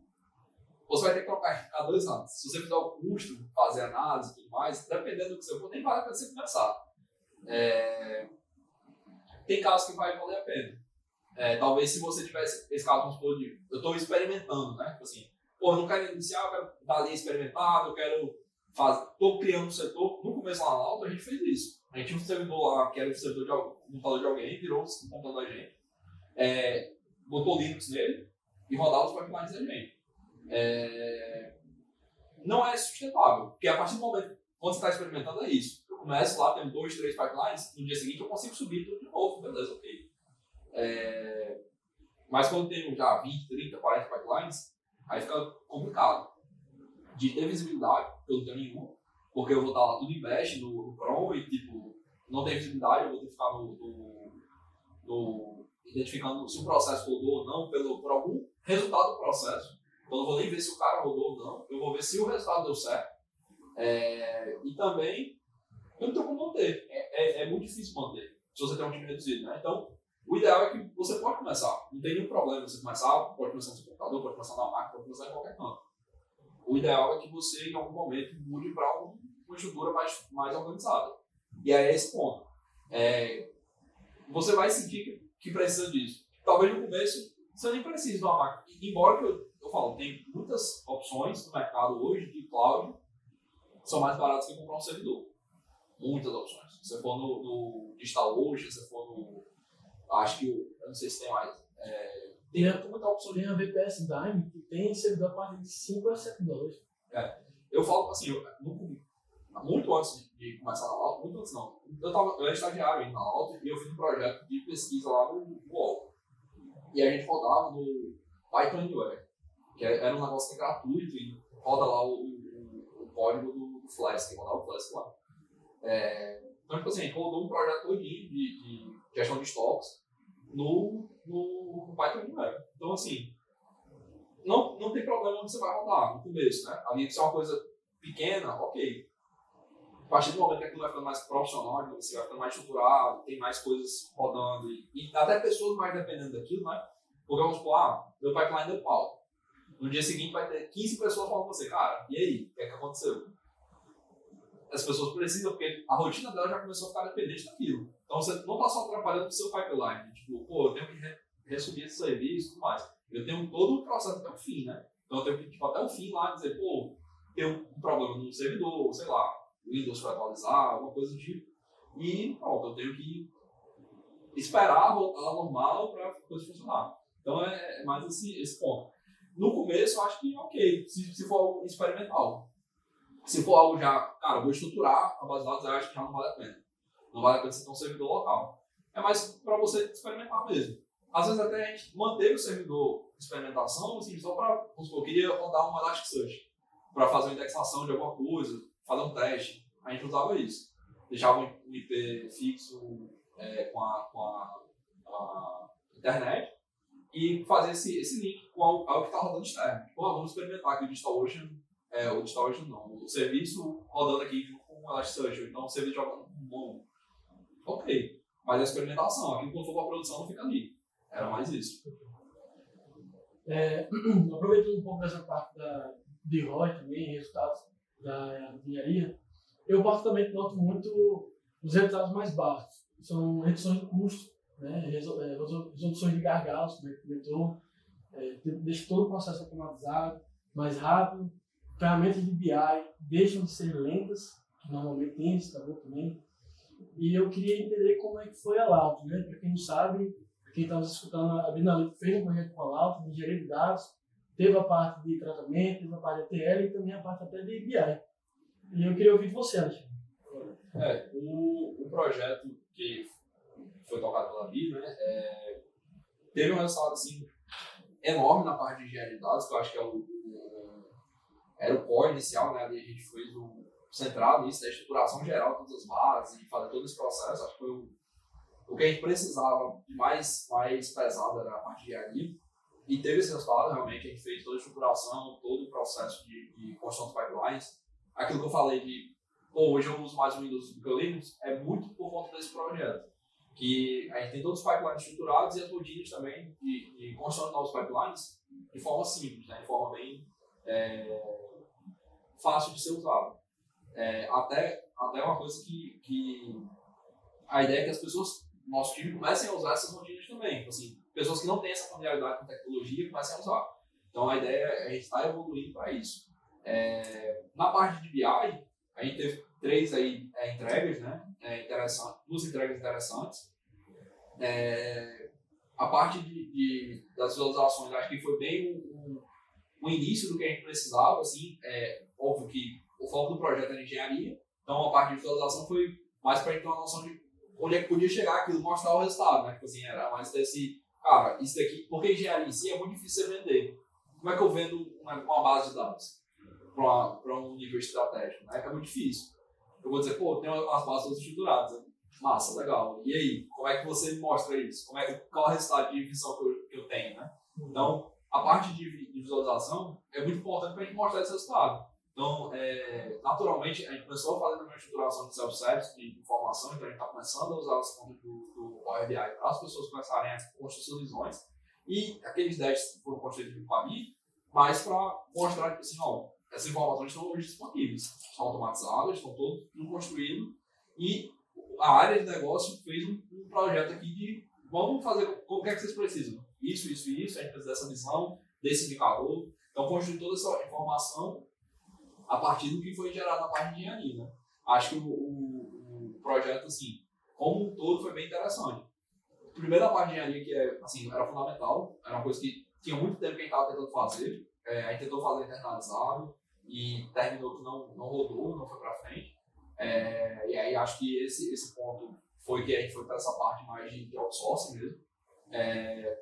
você vai ter que trocar a 2 anos. Se você fizer o custo, fazer análise e tudo mais, dependendo do que você for, nem vale a pena você começar. Tem casos que vai valer a pena. Talvez se você tivesse esse caso, eu estou experimentando, né? Tipo assim, eu não quero iniciar, eu quero dar ali experimentado, eu quero estou criando um setor. No começo lá na Alto, a gente fez isso. A gente tinha um servidor lá, que era um servidor um computador de alguém, virou um computador da gente, botou Linux nele e rodava os pipelines da gente. Não é sustentável, porque a partir do momento quando você está experimentando é isso. Eu começo lá, tenho 2, 3 pipelines, no dia seguinte eu consigo subir tudo de novo, beleza, ok. Mas quando tenho já 20, 30, 40 pipelines, aí fica complicado de ter visibilidade, porque eu não tenho nenhuma, porque eu vou estar lá tudo em bash no Chrome e tipo, não tem visibilidade, eu vou ter que ficar identificando se o processo rodou ou não por algum resultado do processo. Então eu não vou nem ver se o cara rodou ou não, eu vou ver se o resultado deu certo. E também, eu não tenho como manter, é muito difícil manter, se você tem um time reduzido, né? Então, o ideal é que você pode começar, não tem nenhum problema você começar, pode começar no seu computador, pode começar na máquina, pode começar em qualquer canto. O ideal é que você, em algum momento, mude para uma estrutura mais organizada. E aí é esse ponto. Você vai sentir que precisa disso. Talvez no começo você nem precise de uma máquina. Embora que eu falo, tem muitas opções no mercado hoje de cloud que são mais baratas que comprar um servidor. Muitas opções. Se você for no DigitalOcean, se você for no... Acho que eu não sei se tem mais. Tem muita opção. Tem a VPS Dime, que tem servidor a partir de $5 a $7. Eu falo assim, muito antes de começar na Alto, muito antes não. Eu era estagiário ainda na Alto e eu fiz um projeto de pesquisa lá no UOL. E a gente rodava no Python Anywhere, que era um negócio que é gratuito e roda lá o código do Flask, rodava o Flask lá. Então, tipo assim, a gente rodou um projeto todinho de gestão de estoques no Python de web. Então, assim, não tem problema onde você vai rodar no começo, né? Ali, se é uma coisa pequena, ok. A partir do momento que aquilo vai ficando mais profissional, você vai ficando mais estruturado, tem mais coisas rodando e até pessoas mais dependendo daquilo, né? Porque vamos supor, meu pipeline deu pau. No dia seguinte vai ter 15 pessoas falando com você, cara, e aí? O que é que aconteceu? As pessoas precisam, porque a rotina dela já começou a ficar dependente daquilo. Então você não está só trabalhando no seu pipeline, tipo, pô, eu tenho que resubir esse serviço e tudo mais. Eu tenho todo o processo até o fim, né? Então eu tenho que, tipo, até o fim lá dizer, pô, tem um problema no servidor, sei lá, o Windows foi atualizar, alguma coisa do tipo. E pronto, eu tenho que esperar voltar ao normal para a coisa funcionar. Então é mais esse ponto. No começo eu acho que ok, se for algo experimental. Se for algo já, cara, eu vou estruturar a base de dados, eu acho que já não vale a pena. Não vale a pena você ter um servidor local. É mais para você experimentar mesmo. Às vezes até a gente manteve o servidor de experimentação, assim, só para, eu queria rodar um Elasticsearch para fazer uma indexação de alguma coisa, fazer um teste. A gente usava isso. Deixava um IP fixo com a internet e fazer esse link com algo que está rodando externo. Pô, vamos experimentar aqui o DigitalOcean, o DigitalOcean não, o serviço rodando aqui junto com o Elasticsearch, ou então o serviço jogando com o Mongo. Ok, mas a experimentação, aquilo quando for para a produção não fica ali. Era mais isso. Aproveitando um pouco dessa parte de ROI também, resultados da engenharia, eu particularmente noto muito os resultados mais baixos. São reduções de custo, né? Resoluções de gargalos, como é que comentou, deixa todo o processo automatizado, mais rápido. Ferramentas de BI deixam de ser lentas, que normalmente tem esse tabu também. E eu queria entender como é que foi a Lauto, né? Para quem não sabe, quem está nos escutando, a Binalito fez um projeto com a Lauto, de engenharia de dados, teve a parte de tratamento, teve a parte de ETL e também a parte até de BI. E eu queria ouvir de você, Alexandre. O projeto que foi tocado pela BI, né, teve um resultado assim, enorme na parte de engenharia de dados, que eu acho que era o core inicial, né? Ali a gente fez centrado nisso, da estruturação geral de todas as bases e fazer todo esse processo. Acho que foi o que a gente precisava de mais pesado era a parte de engenharia. E teve esse resultado, realmente, a gente fez toda a estruturação, todo o processo de construção dos pipelines. Aquilo que eu falei de, pô, hoje eu uso mais o Windows do que o Linux, é muito por conta desse projeto. Que a gente tem todos os pipelines estruturados e as rotinas também de construção de novos pipelines de forma simples, né? De forma bem fácil de ser usado. Até uma coisa que a ideia é que as pessoas, nosso time, comecem a usar essas rotinas também. Assim, pessoas que não têm essa familiaridade com tecnologia comecem a usar. Então a ideia é a gente estar evoluindo para isso. Na parte de BI, a gente teve 3 entregas, né? Duas entregas interessantes. A parte das visualizações, acho que foi bem o início do que a gente precisava. Assim, óbvio que o foco do projeto era engenharia, então a parte de visualização foi mais para a gente ter uma noção de onde é que podia chegar aquilo, mostrar o resultado, né? Tipo assim, era mais desse, cara, isso daqui, porque engenharia em si é muito difícil você vender. Como é que eu vendo uma base de dados para um nível estratégico, né? É muito difícil. Eu vou dizer, pô, tem as bases todas estruturadas, né? Massa, legal. E aí, como é que você me mostra isso? Qual é o resultado de visão que eu tenho, né? Então, a parte de visualização é muito importante para a gente mostrar esse resultado. Então, naturalmente, a gente começou a fazer uma estruturação de self-service, de informação, então a gente está começando a usar as contas do Power BI para as pessoas começarem a construir suas visões. E aqueles dashboards foram construídos com a BI, mas para mostrar que, assim, ó, essas informações estão hoje disponíveis, estão automatizadas, estão tudo construído. E a área de negócio fez um projeto aqui de vamos fazer o que é que vocês precisam. Isso, a gente precisa dessa visão, desse indicador. Então, construir toda essa informação a partir do que foi gerado na parte de engenharia, né? Acho que o projeto, assim, como um todo, foi bem interessante. Primeiro, a parte de engenharia, que assim, era fundamental, era uma coisa que tinha muito tempo que a gente estava tentando fazer. A gente tentou fazer internalizado e terminou que não rodou, não foi para frente. E aí, acho que esse ponto foi que a gente foi para essa parte mais de outsourcing mesmo.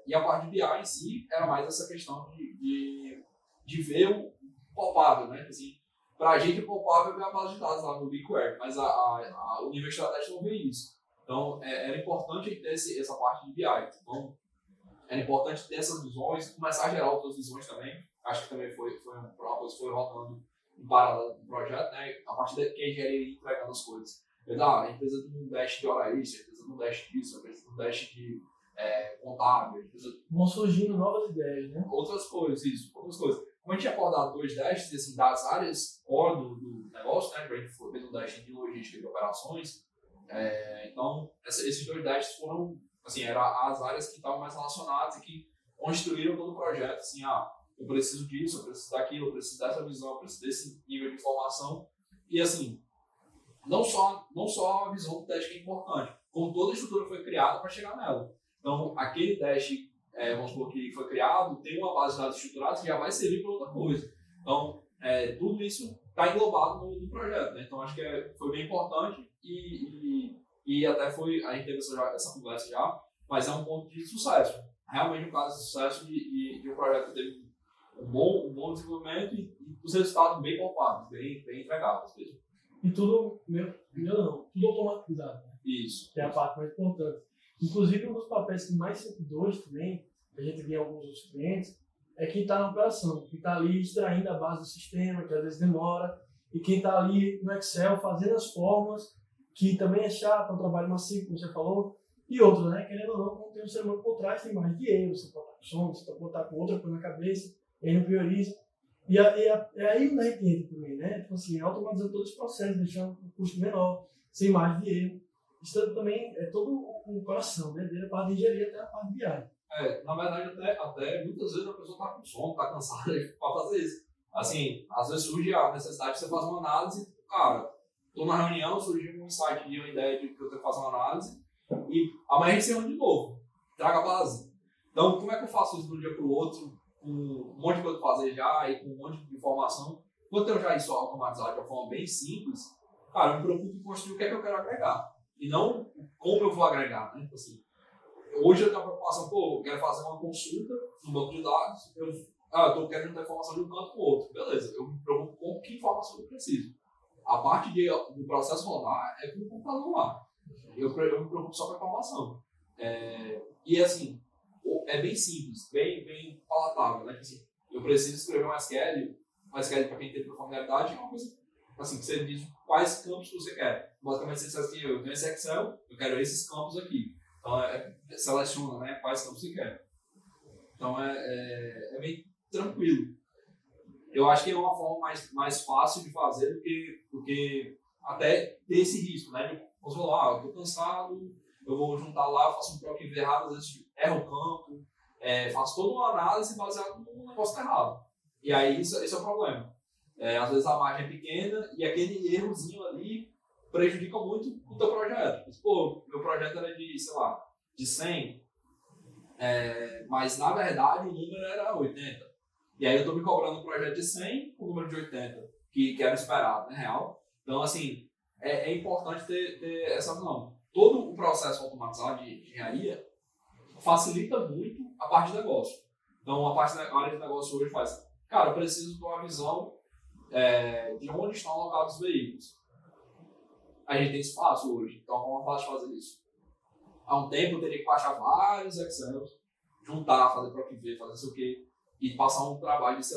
E a parte de BI em si era mais essa questão de ver o palpável, né? Assim, Para a gente, é palpável ver a base de dados lá no BigQuery, mas o nível estratégico não vê isso. Então, era importante ter essa parte de BI. Então, era importante ter essas visões, começar a gerar outras visões também. Acho que também foi uma coisa que foi rodando em paralelo com o projeto, né? A partir da que a engenharia entregando as coisas. A empresa tem um dash de hora extra, a empresa tem um dash disso, a empresa tem um dash de contábil. Vão surgindo novas ideias, né? Outras coisas. Como a gente tinha acordado 2 dashes, assim, das áreas core do negócio, né? A gente fez um dash de logística e de operações. Então, esses 2 dashes foram, assim, eram as áreas que estavam mais relacionadas e que construíram todo o projeto, assim, eu preciso disso, eu preciso daquilo, eu preciso dessa visão, eu preciso desse nível de informação. E, assim, não só a visão do dash que é importante, como toda a estrutura foi criada para chegar nela. Então, aquele dash, vamos supor que foi criado, tem uma base de dados estruturada que já vai servir para outra coisa. Então, tudo isso está englobado no projeto, né? Então, acho que foi bem importante e até a gente teve essa conversa já, mas é um ponto de sucesso. Realmente um caso de sucesso de um projeto que teve um bom desenvolvimento e os resultados bem palpáveis, bem entregáveis mesmo. E tudo, tudo automatizado. Né? Isso. Que é a parte mais importante. Inclusive, um dos papéis que mais se dois também, que a gente vê em alguns dos clientes, é quem está na operação, quem está ali extraindo a base do sistema, que às vezes demora, e quem está ali no Excel fazendo as fórmulas, que também é chato, é um trabalho macio, como você falou, e outro, né? Querendo ou não, quando tem um ser humano por trás, tem mais de erro, você pode estar com sono, você pode botar com outra coisa na cabeça, ele não prioriza. E aí o gente entra também, né? Tipo assim, automatizando todos os processos, deixando o custo menor, sem margem de erro. Isso também é todo o coração, né? Desde a parte de engenharia até a parte de BI. Na verdade, até muitas vezes a pessoa está com sono, está cansada para fazer isso. Assim, às vezes surge a necessidade de você fazer uma análise, cara, estou na reunião, surgiu um insight de uma ideia de que eu tenho que fazer uma análise, e amanhã a gente se reúne de novo, traga a base. Então, como é que eu faço isso de um dia para o outro, com um monte de coisa para fazer já e com um monte de informação? Quando eu já isso automatizado de uma forma bem simples, cara, eu me preocupo em construir o que é que eu quero agregar. E não como eu vou agregar, né? Assim, hoje eu tenho a preocupação, eu quero fazer uma consulta no banco de dados, eu estou querendo ter informação de um canto para o outro. Beleza, eu me preocupo com que informação eu preciso. A parte do processo rodar é com o computador lá. Eu me preocupo só com a informação. E assim, é bem simples, bem palatável, né? Assim, eu preciso escrever um SQL para quem tem familiaridade, é uma coisa assim, que você diz quais campos você quer. Basicamente, você diz assim, eu tenho esse Excel, eu quero esses campos aqui. Então, seleciona, né, quais campos você quer. Então, é bem tranquilo. Eu acho que é uma forma mais fácil de fazer do que até ter esse risco, né? Vamos falar, eu estou cansado, eu vou juntar lá, faço um PROC errado, às vezes erro o campo, faço toda uma análise baseada num negócio errado. E aí, esse é o problema. Às vezes a margem é pequena e aquele errozinho ali prejudica muito o teu projeto. Meu projeto era de 100, mas na verdade o número era 80. E aí eu estou me cobrando um projeto de 100 com o número de 80, que era esperado, né, real. Então, assim, é importante ter essa visão. Todo o processo automatizado de engenharia facilita muito a parte de negócio. Então, a área de negócio hoje faz, cara, eu preciso de uma visão de onde estão alocados os veículos. A gente tem espaço hoje, então como é fácil fazer isso? Há um tempo eu teria que baixar vários Excels, juntar, fazer PROC-V, fazer isso aqui, e passar um trabalho de,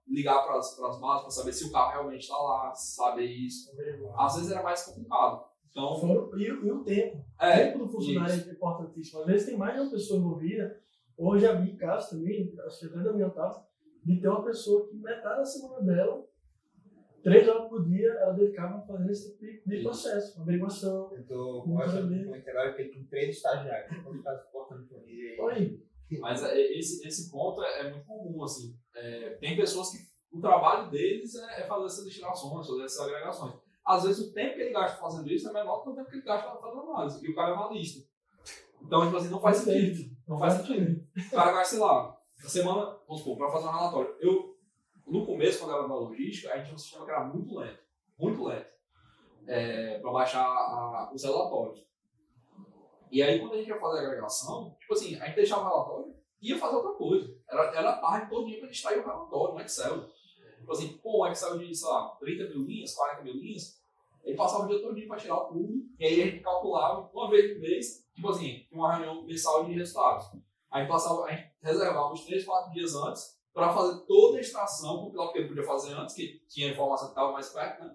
ligar para as bases para saber se o carro realmente está lá, saber isso. Às vezes era mais complicado. Então, e o tempo. O tempo do funcionário é importantíssimo. Às vezes tem mais de uma pessoa envolvida. Hoje já vi casos também, acho que até da minha casa, de ter uma pessoa que metade da semana dela, 3 horas por dia, ela dedicava a fazer esse tipo de processo, averiguação. Eu estou mostrando agora que tem 3 estagiários, que estão suportando por aí. Mas esse ponto é muito comum, assim. Tem pessoas que o trabalho deles é fazer essas destinações, fazer essas agregações. Às vezes o tempo que ele gasta fazendo isso é menor do que o tempo que ele gasta fazendo análise. E o cara é analista. Então, tipo assim, não faz sentido. Não faz sentido. O cara gasta, na semana, vamos supor, para fazer um relatório. No começo, quando eu era na logística, a gente tinha um sistema que era muito lento, para baixar os relatórios. E aí, quando a gente ia fazer a agregação, tipo assim, a gente deixava o relatório e ia fazer outra coisa. Era a tarde todo dia para a gente extrair o relatório no Excel. Tipo assim, pô, um Excel de, sei lá, 30 mil linhas, 40 mil linhas, ele passava o dia todo para tirar tudo, e aí a gente calculava uma vez no mês, tipo assim, uma reunião mensal de resultados. A gente reservava uns 3, 4 dias antes para fazer toda a extração, compilar o que ele podia fazer antes, que tinha informação que estava mais perto, né?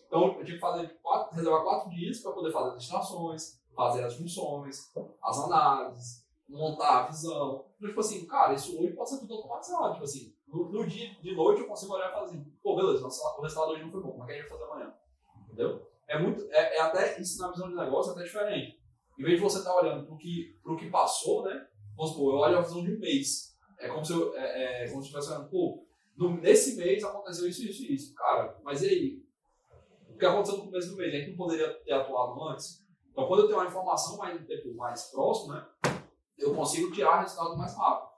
Então eu tinha que reservar 4 dias para poder fazer as extrações, fazer as funções, as análises, montar a visão. Então, tipo assim, cara, isso hoje pode ser tudo automatizado. Tipo assim, no dia de noite eu consigo olhar e falar assim, pô, beleza, o resultado hoje não foi bom, como é que a gente vai fazer amanhã? Entendeu? É até isso na visão de negócio é até diferente. Em vez de você estar olhando pro que passou, né? Vamos supor, eu olho a visão de um mês. É como se eu estivesse olhando, pô, nesse mês aconteceu isso, isso e isso. Cara, mas e aí? O que aconteceu no começo do mês? A gente não poderia ter atuado antes? Então, quando eu tenho uma informação mais próxima, né? Eu consigo tirar resultado mais rápido.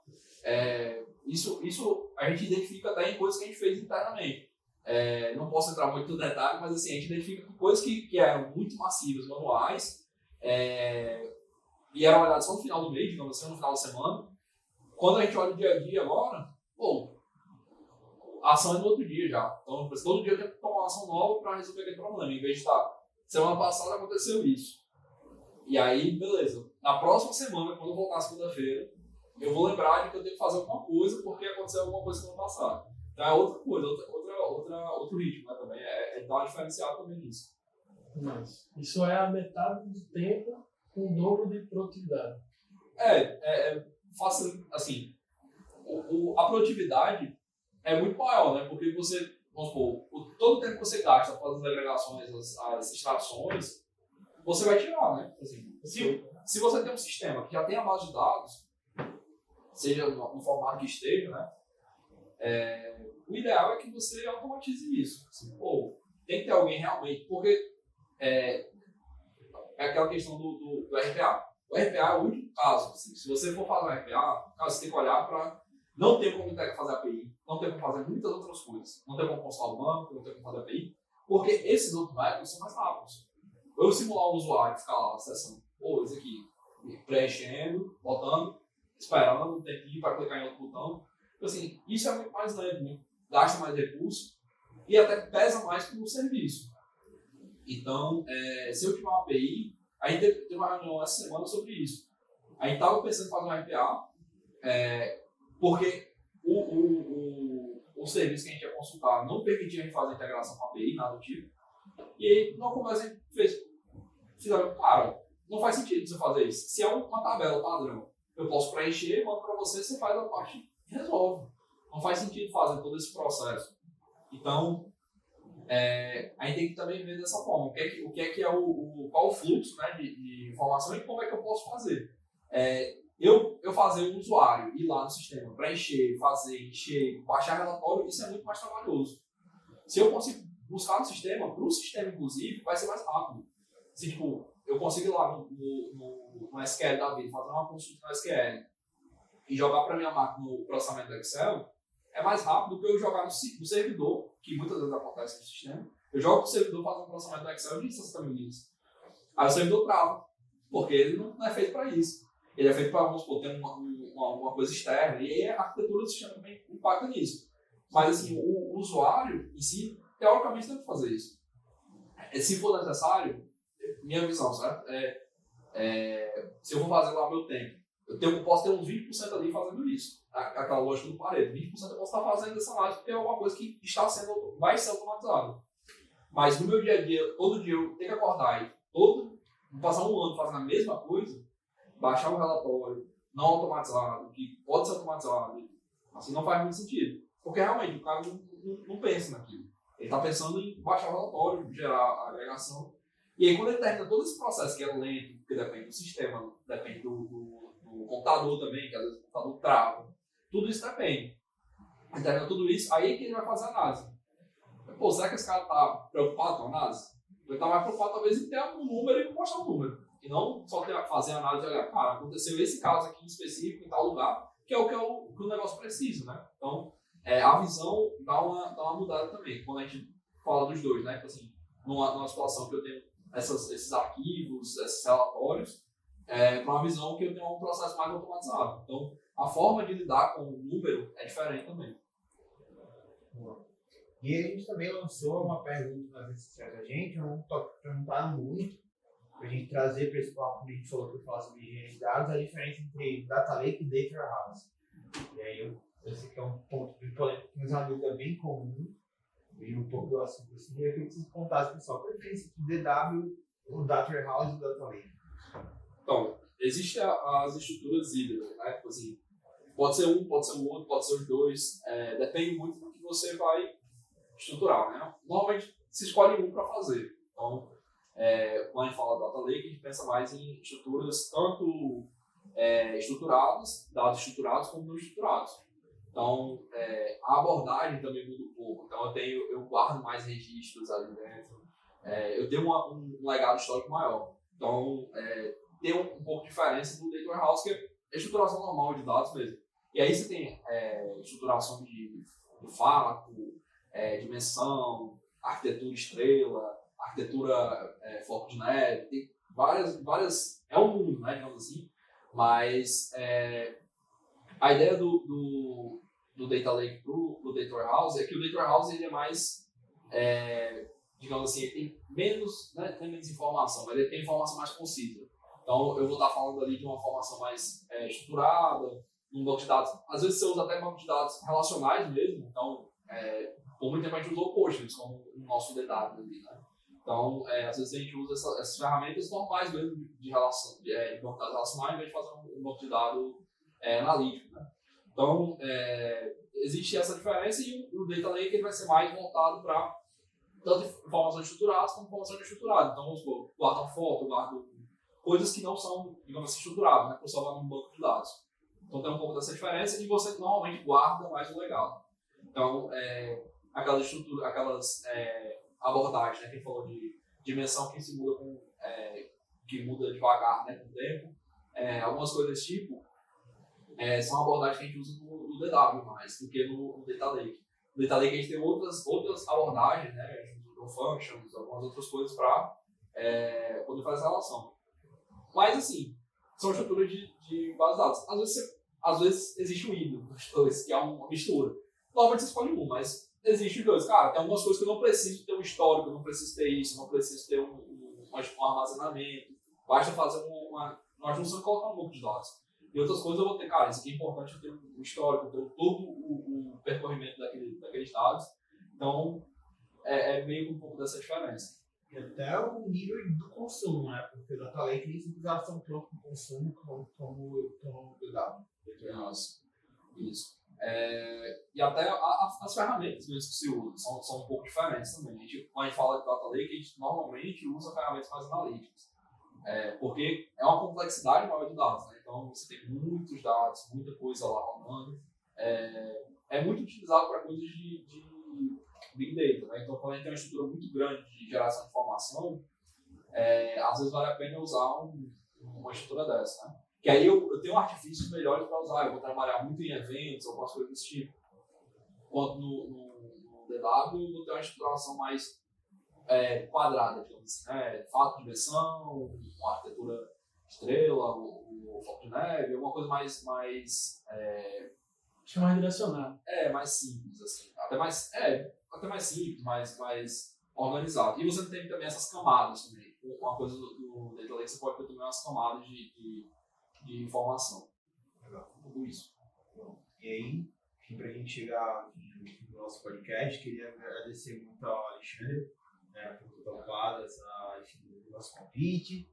Isso a gente identifica até em coisas que a gente fez internamente. Não posso entrar muito no detalhe, mas assim, a gente identifica que coisas que eram muito massivas, manuais, e eram olhadas só no final do mês, digamos assim, no final da semana. Quando a gente olha o dia a dia agora, pô, a ação é no outro dia já. Então, todo dia eu tenho que tomar uma ação nova para resolver aquele problema. Em vez de estar, semana passada aconteceu isso. E aí, beleza. Na próxima semana, quando eu voltar segunda-feira, eu vou lembrar de que eu tenho que fazer alguma coisa porque aconteceu alguma coisa no passado. Então é outra coisa, outro ritmo, né, também. Dar uma diferenciada também nisso. Mas isso é a metade do tempo com o dobro de produtividade. Fácil, assim, a produtividade é muito maior, né? Porque você, vamos supor, todo o tempo que você gasta fazendo as agregações, as extrações, você vai tirar, né? Assim, se você tem um sistema que já tem a base de dados, seja no formato que esteja, né? O ideal é que você automatize isso. Assim, pô, tem que ter alguém realmente, porque é aquela questão do RPA. O RPA é o único caso. Assim, se você for fazer um RPA, você tem que olhar para. Não tem como fazer API, não tem como fazer muitas outras coisas. Não tem como postar o banco, não tem como fazer API, porque esses outros métodos são mais rápidos. Eu simular um usuário, ficar lá acessando, pô, esse aqui, preenchendo, botando, esperando um tempinho para clicar em outro botão. Então, assim, isso é muito mais lento, né? Gasta mais recurso e até pesa mais para o serviço. Então, se eu tiver uma API, a gente teve uma reunião essa semana sobre isso. A gente estava pensando em fazer uma RPA, porque o serviço que a gente ia consultar não permitia a gente fazer integração com a API, nada do tipo. E aí, numa conversa, a gente fizeram, cara, não faz sentido você fazer isso. Se é uma tabela padrão, eu posso preencher, mando para você faz a parte e resolve. Não faz sentido fazer todo esse processo. Então, a gente tem que também ver dessa forma. Qual o fluxo, né, de informação e como é que eu posso fazer. Eu fazer um usuário ir lá no sistema, preencher, fazer, encher, baixar relatório, isso é muito mais trabalhoso. Se eu consigo buscar no sistema, para o sistema, inclusive, vai ser mais rápido. Se, tipo, eu consigo ir lá no SQL da vida, fazer uma consulta no SQL e jogar para minha máquina no processamento do Excel, é mais rápido do que eu jogar no servidor, que muitas vezes acontece no sistema. Eu jogo para o servidor, fazer um processamento do Excel de 60 mil linhas. Aí o servidor trava, porque ele não é feito para isso. Ele é feito para, vamos supor, ter uma coisa externa, e aí a arquitetura do sistema também impacta nisso. Mas, assim, o usuário em si, teoricamente, tem que fazer isso. Se for necessário, minha visão, certo? Se eu vou fazer lá meu tempo, eu posso ter uns 20% ali fazendo isso. Aquela lógica do Pareto. 20% eu posso estar fazendo essa análise porque é alguma coisa que vai ser automatizada. Mas no meu dia a dia, todo dia eu tenho que acordar e passar um ano fazendo a mesma coisa, baixar um relatório não automatizado, que pode ser automatizado, assim não faz muito sentido. Porque realmente o cara não pensa naquilo. Ele está pensando em baixar o relatório, gerar a agregação. E aí, quando ele termina todo esse processo, que é lento, porque depende do sistema, depende do computador também, que às vezes o computador trava, tudo isso depende. Ele termina tudo isso, aí é que ele vai fazer a análise. Pô, será que esse cara está preocupado com a análise? Ele está mais preocupado, talvez, em ter um número e mostrar um número. E não só fazer a análise e olhar, cara, aconteceu esse caso aqui em específico, em tal lugar, que é o que o negócio precisa, né? Então, a visão dá uma mudada também, quando a gente fala dos dois, né? Assim, numa situação que eu tenho esses arquivos, esses relatórios, para uma visão que eu tenho um processo mais automatizado. Então, a forma de lidar com o número é diferente também. E a gente também lançou uma pergunta nas redes sociais da gente, um tópico que perguntaram muito, para a gente trazer para esse papo que a gente falou que eu falar sobre engenharia de dados, a diferença entre Data Lake e Data Warehouse. E aí eu sei que é um ponto bem polêmico, mas é uma dúvida bem comum, e um pouco do assunto assim, eu queria que vocês contassem, pessoal, a diferença entre DW, o Data Warehouse e o Data Lake. Então, existem as estruturas híbridas, né? Tipo assim, pode ser um, pode ser o outro, pode ser os dois, depende muito do que você vai estruturar, né? Normalmente se escolhe um para fazer. Então, quando a gente fala Data Lake, a gente pensa mais em estruturas tanto estruturadas, dados estruturados, como não estruturados. Então, a abordagem também muda um pouco. Então, eu guardo mais registros ali dentro. Eu tenho um legado histórico maior. Então, tem um pouco de diferença do Data Warehouse, que é a estruturação normal de dados mesmo. E aí você tem estruturação de fálaco, dimensão, arquitetura estrela, arquitetura floco de neve, tem várias. É um mundo, né, digamos assim. Mas a ideia do Data Lake pro Data Warehouse é que o Data Warehouse ele é mais, digamos assim, ele tem menos, né, tem menos informação, mas ele tem informação mais concisa. Então, eu vou estar falando ali de uma formação mais estruturada, um banco de dados. Às vezes você usa até banco de dados relacionais mesmo. Então, por muito tempo a gente usou Postgres como o nosso DW ali, né? Então, às vezes a gente usa essas ferramentas normais mesmo de banco de dados relacionais, em vez de fazer um banco de dados analítico, né? Então, existe essa diferença e o Data Lake ele vai ser mais voltado para tanto informações estruturadas como informações não estruturadas. Então, vamos supor, guarda uma foto, guarda coisas que não são, digamos assim, estruturadas, né? Por só lá num banco de dados. Então, tem um pouco dessa diferença e você normalmente guarda mais o legado. Então, aquelas abordagens, né? Que a gente falou de dimensão que se muda que muda devagar, né? Com o tempo. Algumas coisas desse tipo são abordagens que a gente usa no DW mais do que no Data Lake. No Data Lake a gente tem outras abordagens, né? A gente usa functions, algumas outras coisas para poder fazer essa relação. Mas, assim, são estruturas de bases de dados. Às vezes existe um híbrido dos dois, que é uma mistura. Normalmente você escolhe um, mas existe os dois. Cara, tem algumas coisas que eu não preciso ter um histórico, eu não preciso ter isso, não preciso ter um armazenamento. Basta fazer uma junção e colocar um banco de dados. E outras coisas eu vou ter, cara, isso aqui é importante, eu tenho um histórico, eu tenho todo o percorrimento daqueles dados. Então, meio que um pouco dessa diferença. E até o nível do consumo, né? Porque o Data Lake nem sempre elas são pronto para o consumo como o DW. Nossa, isso. E até as ferramentas mesmo que se usam são um pouco diferentes também. Quando a gente fala de Data Lake, a gente normalmente usa ferramentas mais analíticas. Porque é uma complexidade maior de dados, né? Então você tem muitos dados, muita coisa lá rolando. É muito utilizado para coisas de Big Data, né? Então quando a gente tem uma estrutura muito grande de geração de informação, às vezes vale a pena usar uma estrutura dessa, né? Que aí eu tenho artifícios melhores para usar, eu vou trabalhar muito em eventos, algumas coisas desse tipo. Enquanto no DW eu vou ter uma estruturação mais quadrada, digamos assim, né? Fato de dimensão, uma arquitetura estrela, o foco de neve, alguma coisa mais acho mais direcionado. Mais simples, assim. Até mais simples, mais organizado. E você tem também essas camadas também. Uma coisa do Data Lake, você pode ter também umas camadas de informação. Legal. Tudo isso. Bom, e aí, para a gente chegar no nosso podcast, queria agradecer muito ao Alexandre, né, por ter topado o nosso convite,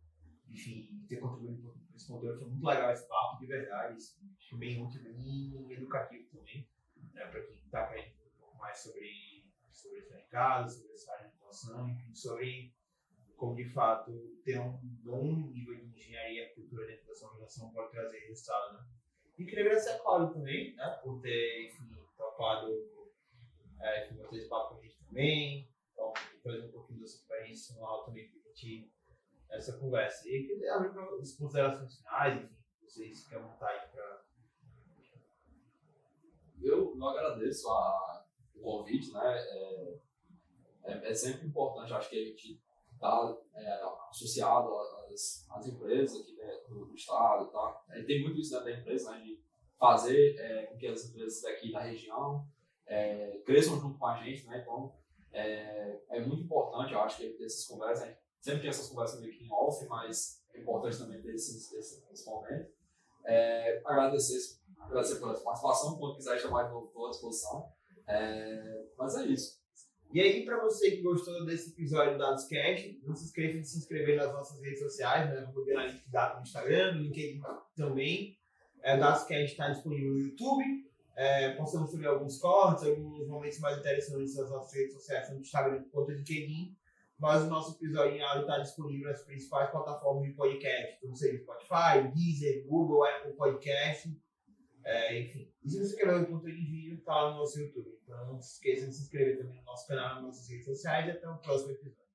enfim, ter contribuído com esse conteúdo. Foi muito legal esse papo, de verdade. Acho bem útil e educativo também, né, para quem está aprendendo um pouco mais sobre esse mercado, sobre essa área de atuação, enfim, sobre como de fato ter um bom nível de engenharia e arquitetura dentro dessa organização pode trazer resultado, né? E queria agradecer a Cláudio também, né, por ter, enfim, topado bater esse papo com a gente também, então, trazer um pouquinho da sua experiência no alto também para a gente essa conversa. E queria abrir para as considerações finais, enfim, vocês fiquem à vontade para. Eu agradeço o convite, né? É sempre importante, acho que a gente está associado às empresas aqui, né, do estado, tá? Tem muito isso dentro da empresa, né, de fazer com que as empresas daqui da região cresçam junto com a gente, né? Então, é muito importante, eu acho, que ter essas conversas. A gente sempre tem essas conversas meio que em off, mas é importante também ter esse momento. Agradecer pela sua participação, quando quiser chamar de novo, estou à disposição. Mas é isso. E aí, para você que gostou desse episódio do DadosCast, não se esqueça de se inscrever nas nossas redes sociais, né? Vou ver na Link Dado no Instagram, no LinkedIn também. O DadosCast está disponível no YouTube. Postamos também alguns cortes, alguns momentos mais interessantes nas nossas redes sociais, tanto no Instagram quanto no LinkedIn. Mas o nosso episódio em áudio está disponível nas principais plataformas de podcast, como seja Spotify, Deezer, Google, Apple Podcast. Enfim, e se você quer ver o conteúdo de vídeo, está lá no nosso YouTube. Então não se esqueça de se inscrever também no nosso canal, nas nossas redes sociais e até o próximo episódio.